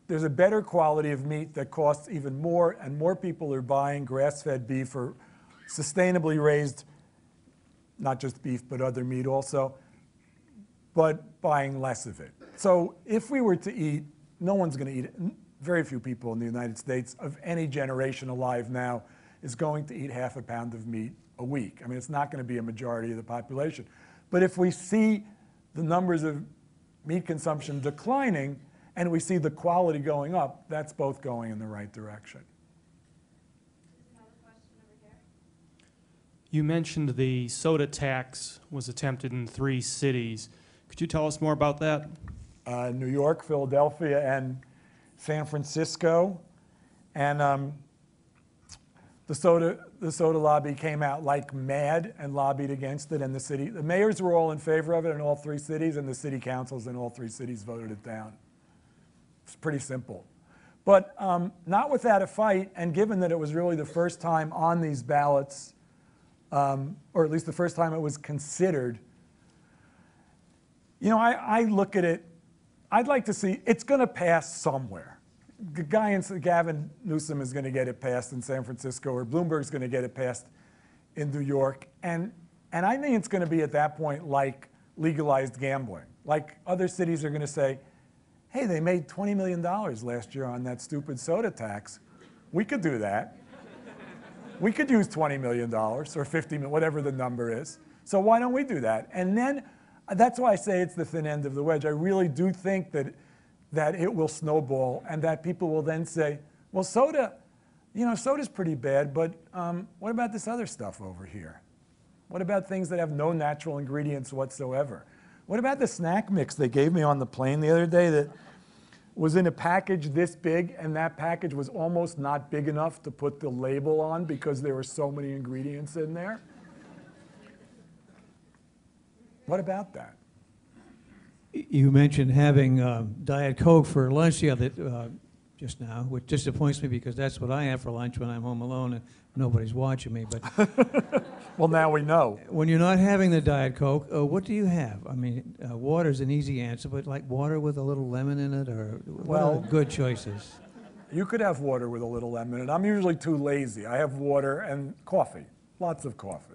there's a better quality of meat that costs even more, and more people are buying grass-fed beef or sustainably raised, not just beef, but other meat also, but buying less of it. So if we were to eat, no one's going to eat it. Very few people in the United States of any generation alive now is going to eat half a pound of meat a week. It's not going to be a majority of the population. But if we see the numbers of meat consumption declining and we see the quality going up, that's both going in the right direction. You mentioned the soda tax was attempted in 3 cities. Could you tell us more about that? New York, Philadelphia, and San Francisco. And the soda lobby came out like mad and lobbied against it, and the mayors were all in favor of it in all 3 cities, and the city councils in all 3 cities voted it down. It's pretty simple. But not without a fight, and given that it was really the first time on these ballots, or at least the first time it was considered, you know, I look at it, I'd like to see, it's going to pass somewhere. Gavin Newsom is going to get it passed in San Francisco, or Bloomberg's going to get it passed in New York. And I think it's going to be at that point like legalized gambling. Like other cities are going to say, hey, they made $20 million last year on that stupid soda tax. We could do that. We could use $20 million or $50 million, whatever the number is. So why don't we do that? And then that's why I say it's the thin end of the wedge. I really do think that it will snowball and that people will then say, well, soda, you know, soda's pretty bad, but what about this other stuff over here? What about things that have no natural ingredients whatsoever? What about the snack mix they gave me on the plane the other day that was in a package this big, and that package was almost not big enough to put the label on because there were so many ingredients in there? What about that? You mentioned having Diet Coke for lunch the other just now, which disappoints me because that's what I have for lunch when I'm home alone and nobody's watching me. But well, now we know. When you're not having the Diet Coke, what do you have? I mean, water's an easy answer, but like water with a little lemon in it, or what are the good choices? You could have water with a little lemon in it. I'm usually too lazy. I have water and coffee, lots of coffee.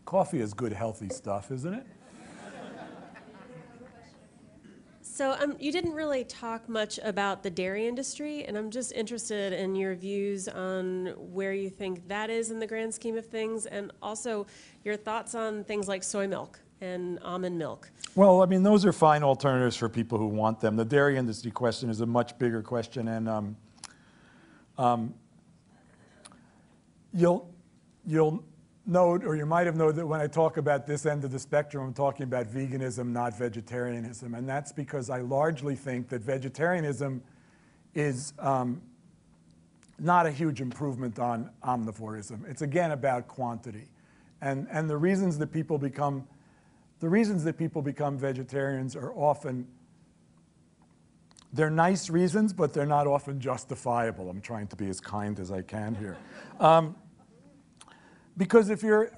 Coffee is good, healthy stuff, isn't it? So you didn't really talk much about the dairy industry, and I'm just interested in your views on where you think that is in the grand scheme of things, and also your thoughts on things like soy milk and almond milk. Well, I mean, those are fine alternatives for people who want them. The dairy industry question is a much bigger question, and you'll note, or you might have noted, that when I talk about this end of the spectrum, I'm talking about veganism, not vegetarianism. And that's because I largely think that vegetarianism is not a huge improvement on omnivorism. It's again about quantity. And the reasons that people become vegetarians are often, they're nice reasons, but they're not often justifiable. I'm trying to be as kind as I can here. Because if you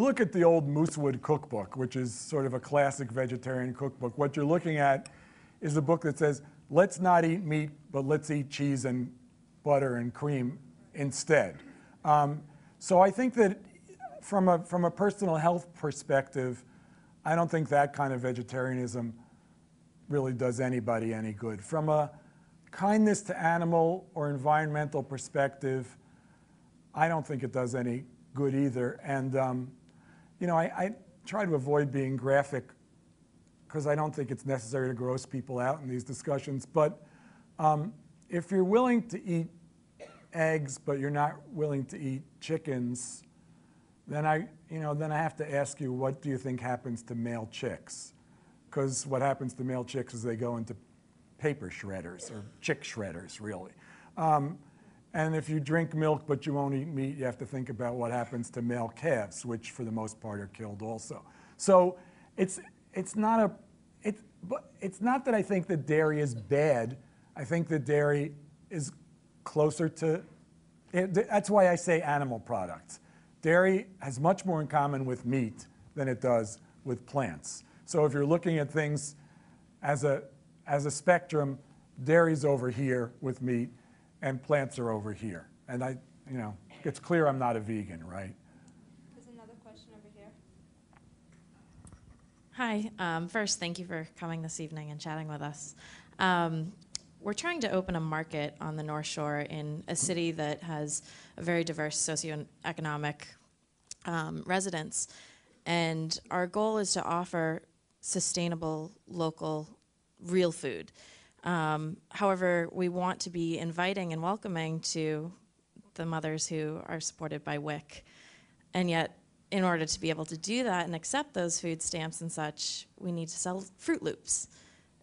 look at the old Moosewood cookbook, which is sort of a classic vegetarian cookbook, what you're looking at is a book that says, let's not eat meat, but let's eat cheese and butter and cream instead. So I think that from a personal health perspective, I don't think that kind of vegetarianism really does anybody any good. From a kindness to animal or environmental perspective, I don't think it does any good either. And, you know, I try to avoid being graphic because I don't think it's necessary to gross people out in these discussions. But if you're willing to eat eggs, but you're not willing to eat chickens, then I have to ask you, what do you think happens to male chicks? Because what happens to male chicks is they go into paper shredders, or chick shredders, really. And if you drink milk but you won't eat meat, you have to think about what happens to male calves, which for the most part are killed also. So it's not that I think that dairy is bad. I think that dairy is closer to, that's why I say animal products. Dairy has much more in common with meat than it does with plants. So if you're looking at things as a spectrum, dairy's over here with meat, and plants are over here. And it's clear I'm not a vegan, right? There's another question over here. Hi. First, thank you for coming this evening and chatting with us. we're trying to open a market on the North Shore in a city that has a very diverse socioeconomic residents. And our goal is to offer sustainable, local, real food. However, we want to be inviting and welcoming to the mothers who are supported by WIC. And yet, in order to be able to do that and accept those food stamps and such, we need to sell Fruit Loops.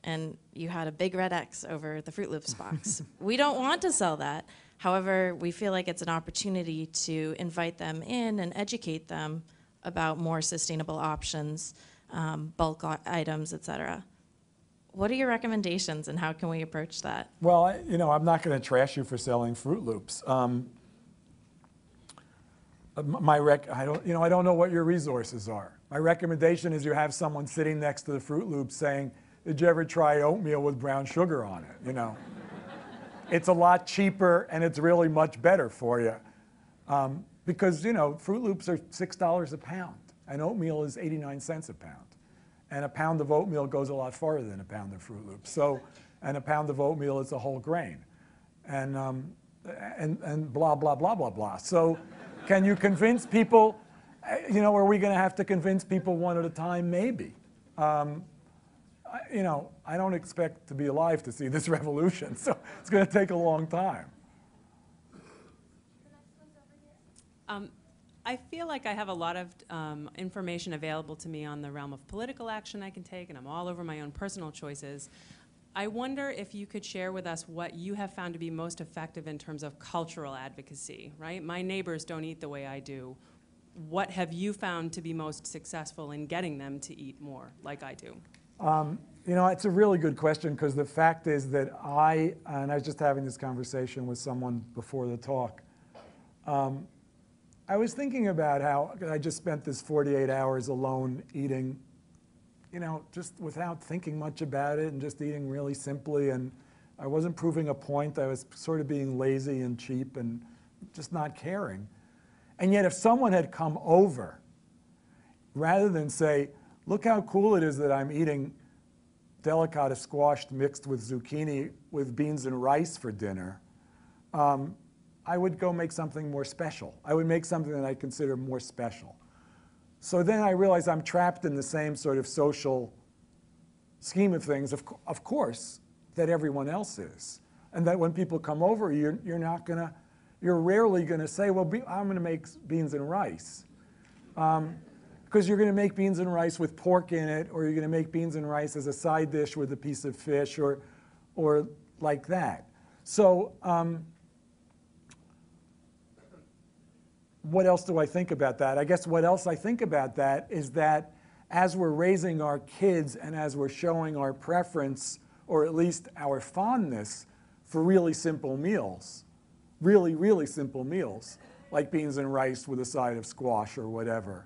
And you had a big red X over the Fruit Loops box. We don't want to sell that. However, we feel like it's an opportunity to invite them in and educate them about more sustainable options, bulk items, et cetera. What are your recommendations and how can we approach that? Well, I'm not going to trash you for selling Fruit Loops. I don't know what your resources are. My recommendation is you have someone sitting next to the Fruit Loops saying, "Did you ever try oatmeal with brown sugar on it?" It's a lot cheaper and it's really much better for you. Because, Fruit Loops are $6 a pound and oatmeal is 89 cents a pound. And a pound of oatmeal goes a lot farther than a pound of Fruit Loops. And a pound of oatmeal is a whole grain. And blah, blah, blah, blah, blah. So can you convince people, are we going to have to convince people one at a time? Maybe. I don't expect to be alive to see this revolution, so it's going to take a long time. I feel like I have a lot of information available to me on the realm of political action I can take, and I'm all over my own personal choices. I wonder if you could share with us what you have found to be most effective in terms of cultural advocacy, right? My neighbors don't eat the way I do. What have you found to be most successful in getting them to eat more like I do? It's a really good question because the fact is that I was just having this conversation with someone before the talk. I was thinking about how I just spent this 48 hours alone eating, just without thinking much about it and just eating really simply. And I wasn't proving a point. I was sort of being lazy and cheap and just not caring. And yet if someone had come over, rather than say, "Look how cool it is that I'm eating delicata squash mixed with zucchini with beans and rice for dinner," I would go make something more special. I would make something that I consider more special. So then I realized I'm trapped in the same sort of social scheme of things, of course, that everyone else is. And that when people come over, you're rarely gonna say, "Well, I'm gonna make beans and rice." Because you're going to make beans and rice with pork in it, or you're going to make beans and rice as a side dish with a piece of fish, or like that. So what else do I think about that? I guess what else I think about that is that as we're raising our kids and as we're showing our preference, or at least our fondness for really simple meals, really, really simple meals, like beans and rice with a side of squash or whatever,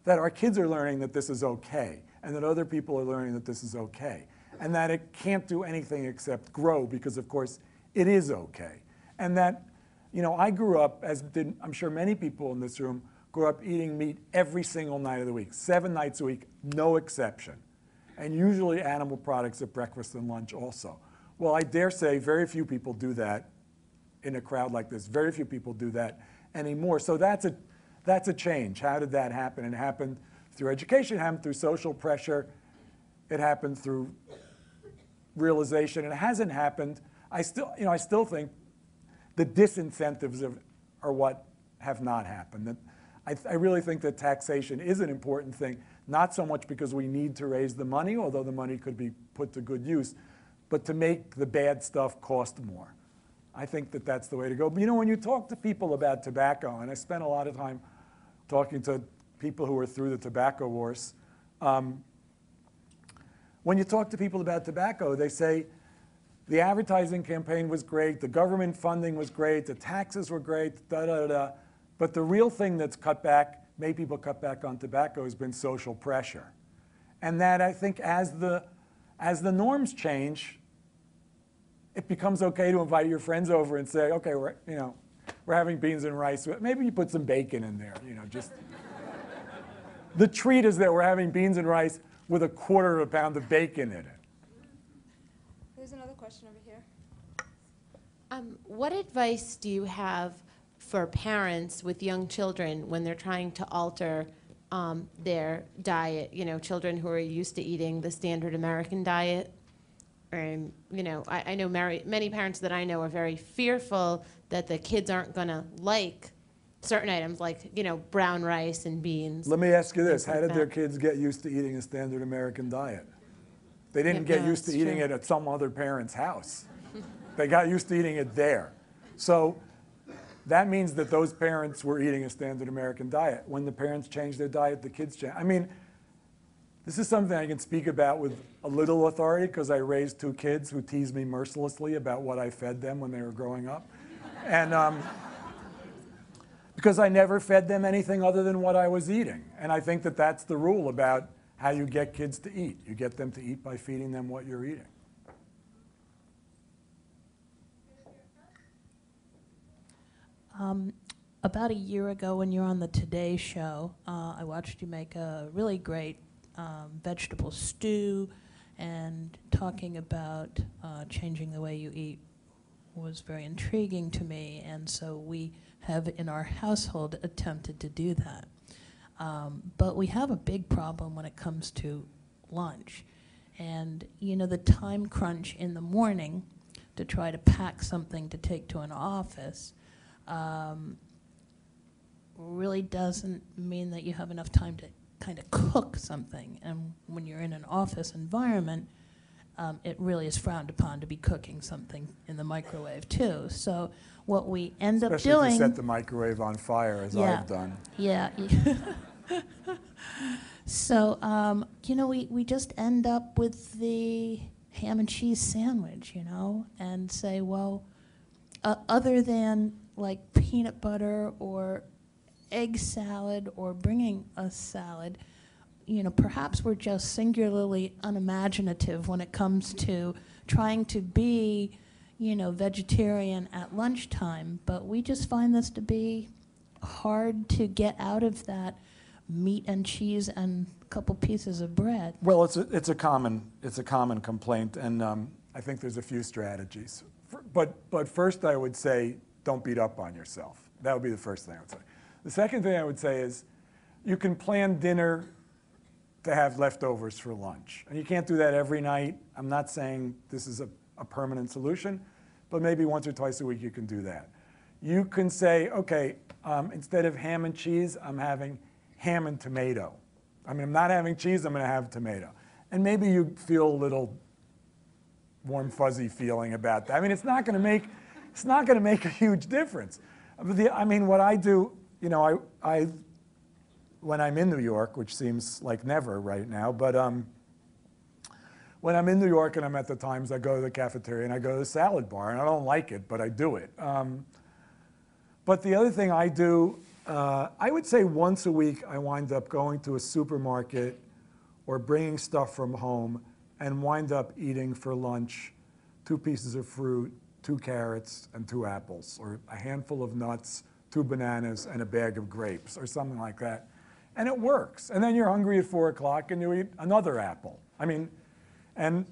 that our kids are learning that this is okay, and that other people are learning that this is okay, and that it can't do anything except grow because, of course, it is okay. And that, I grew up, as did I'm sure many people in this room, grew up eating meat every single night of the week, 7 nights a week, no exception. And usually animal products at breakfast and lunch also. Well, I dare say very few people do that in a crowd like this. Very few people do that anymore. So that's a change. How did that happen? It happened through education, it happened through social pressure, it happened through realization. It hasn't happened. I still think the disincentives are what have not happened. I really think that taxation is an important thing, not so much because we need to raise the money, although the money could be put to good use, but to make the bad stuff cost more. I think that that's the way to go. But when you talk to people about tobacco, and I spent a lot of time talking to people who were through the tobacco wars, when you talk to people about tobacco, they say the advertising campaign was great, the government funding was great, the taxes were great, da-da-da-da. But the real thing that's made people cut back on tobacco has been social pressure. And that I think as the norms change, it becomes okay to invite your friends over and say, okay, we're having beans and rice. Maybe you put some bacon in there, just. The treat is that we're having beans and rice with a 1/4 of a pound of bacon in it. There's another question over here. What advice do you have for parents with young children when they're trying to alter their diet? You know, children who are used to eating the standard American diet. You know, I know many parents that I know are very fearful that the kids aren't going to like certain items like, you know, brown rice and beans. Let me ask you this. things How like did their that. kids get used to eating a standard American diet? They didn't Yeah, get used to that's eating true. it at some other parent's house. They got used to eating it there. So that means that those parents were eating a standard American diet. When the parents changed their diet, the kids changed. I mean, this is something I can speak about with a little authority because I raised 2 kids who teased me mercilessly about what I fed them when they were growing up. And because I never fed them anything other than what I was eating. And I think that that's the rule about how you get kids to eat. You get them to eat by feeding them what you're eating. About a year ago when you were on the Today Show, I watched you make a really great vegetable stew, and talking about changing the way you eat was very intriguing to me, and so we have in our household attempted to do that. But we have a big problem when it comes to lunch. And you know, the time crunch in the morning to try to pack something to take to an office really doesn't mean that you have enough time to kind of cook something. And when you're in an office environment, it really is frowned upon to be cooking something in the microwave too. So what we end up Especially if doing... you set the microwave on fire, as Yeah. I've done. Yeah. So, you know, we just end up with the ham and cheese sandwich, you know, and say, well, other than like peanut butter or egg salad or bringing a salad, you know, perhaps we're just singularly unimaginative when it comes to trying to be, you know, vegetarian at lunchtime, but we just find this to be hard to get out of that meat and cheese and a couple pieces of bread. Well, it's a common complaint, and I think there's a few strategies. But first, I would say don't beat up on yourself. That would be the first thing I would say. The second thing I would say is you can plan dinner to have leftovers for lunch, and you can't do that every night. I'm not saying this is a permanent solution, but maybe once or twice a week you can do that. You can say, okay, instead of ham and cheese, I'm having ham and tomato. I mean, I'm not having cheese, I'm going to have tomato. And maybe you feel a little warm, fuzzy feeling about that. I mean, it's not going to make a huge difference. I mean, what I do, you know, when I'm in New York, which seems like never right now, but when I'm in New York and I'm at the Times, I go to the cafeteria and I go to the salad bar, and I don't like it, but I do it. But the other thing I do, I would say once a week I wind up going to a supermarket or bringing stuff from home and wind up eating for lunch 2 pieces of fruit, 2 carrots, and 2 apples, or a handful of nuts, 2 bananas, and a bag of grapes, or something like that. And it works. And then you're hungry at 4 o'clock and you eat another apple. I mean, and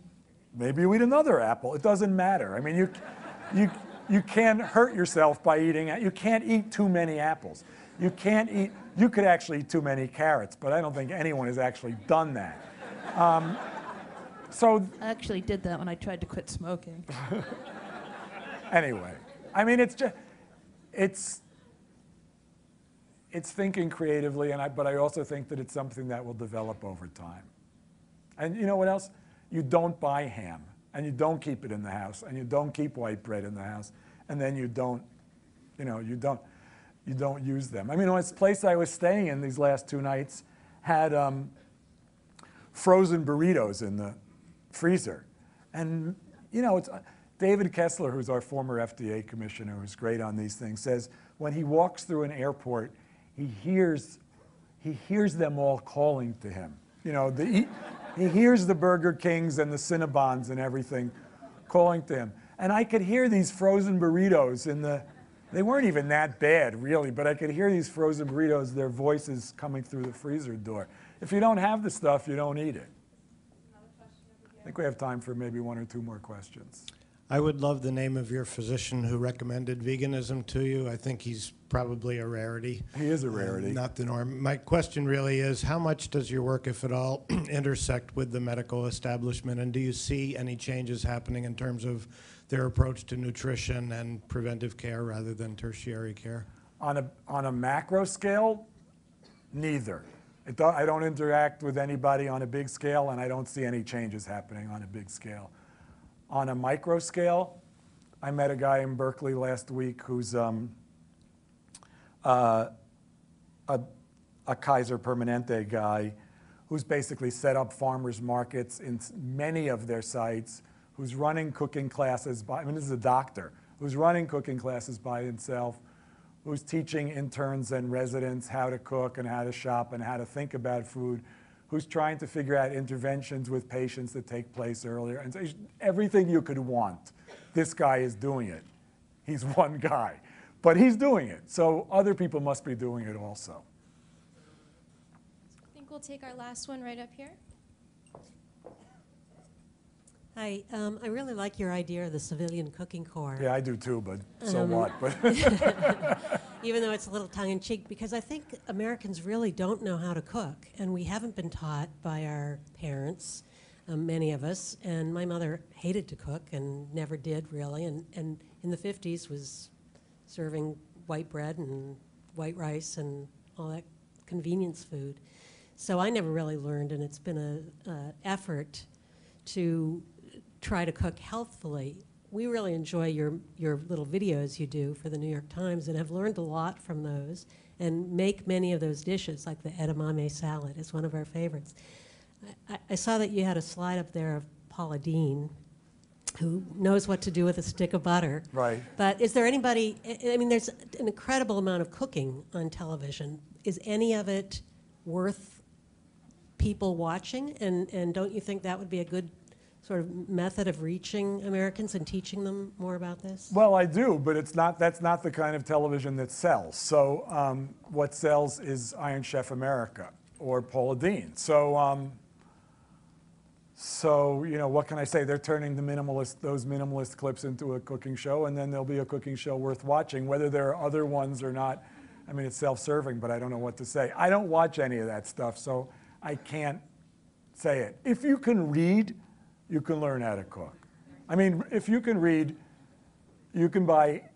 maybe you eat another apple. It doesn't matter. I mean, you can't hurt yourself by eating. You can't eat too many apples. You could actually eat too many carrots, but I don't think anyone has actually done that. So I actually did that when I tried to quit smoking. anyway, I mean, it's thinking creatively, but I also think that it's something that will develop over time. And you know what else? You don't buy ham, and you don't keep it in the house, and you don't keep white bread in the house, and then you don't use them. I mean, this place I was staying in these last 2 nights had frozen burritos in the freezer. And, you know, David Kessler, who's our former FDA commissioner, who's great on these things, says when he walks through an airport, he hears them all calling to him. You know, he hears the Burger Kings and the Cinnabons and everything calling to him. And I could hear these frozen burritos they weren't even that bad, really, but I could hear these frozen burritos, their voices coming through the freezer door. If you don't have the stuff, you don't eat it. I think we have time for maybe 1 or 2 more questions. I would love the name of your physician who recommended veganism to you. I think he's probably a rarity. He is a rarity. Not the norm. My question really is, how much does your work, if at all, intersect with the medical establishment? And do you see any changes happening in terms of their approach to nutrition and preventive care rather than tertiary care? On a macro scale, neither. I don't interact with anybody on a big scale, and I don't see any changes happening on a big scale. On a micro scale, I met a guy in Berkeley last week who's a Kaiser Permanente guy who's basically set up farmers markets in many of their sites, who's running cooking classes by, I mean, this is a doctor, who's running cooking classes by himself, who's teaching interns and residents how to cook and how to shop and how to think about food, who's trying to figure out interventions with patients that take place earlier. And so everything you could want, this guy is doing it. He's one guy, but he's doing it. So other people must be doing it also. I think we'll take our last one right up here. Hi, I really like your idea of the civilian cooking corps. Yeah, I do too, but so what? But even though it's a little tongue-in-cheek, because I think Americans really don't know how to cook, and we haven't been taught by our parents, many of us, and my mother hated to cook and never did really, and in the 50s was serving white bread and white rice and all that convenience food. So I never really learned, and it's been an effort to try to cook healthfully. We really enjoy your little videos you do for the New York Times and have learned a lot from those and make many of those dishes, like the edamame salad is one of our favorites. I saw that you had a slide up there of Paula Deen, who knows what to do with a stick of butter. Right. But is there anybody, I mean, there's an incredible amount of cooking on television. Is any of it worth people watching? And don't you think that would be a good sort of method of reaching Americans and teaching them more about this? well, I do, but that's not the kind of television that sells. So what sells is Iron Chef America or Paula Deen. So you know, what can I say? They're turning those minimalist clips into a cooking show, and then there'll be a cooking show worth watching. Whether there are other ones or not, I mean, it's self-serving, but I don't know what to say. I don't watch any of that stuff, so I can't say it. If you can read, you can learn how to cook. I mean, if you can read, you can buy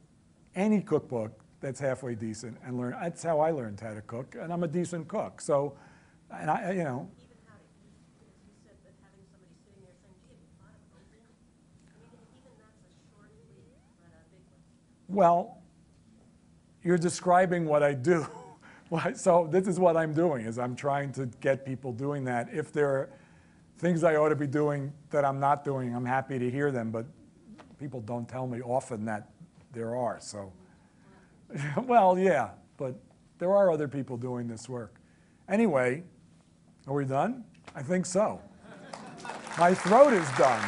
any cookbook that's halfway decent and learn. That's how I learned how to cook, and I'm a decent cook. So, and I, you know. Well, you're describing what I do. So this is what I'm doing, is I'm trying to get people doing that. If there are things I ought to be doing that I'm not doing, I'm happy to hear them, but people don't tell me often that there are, so. Well, yeah, but there are other people doing this work. Anyway, are we done? I think so. My throat is done.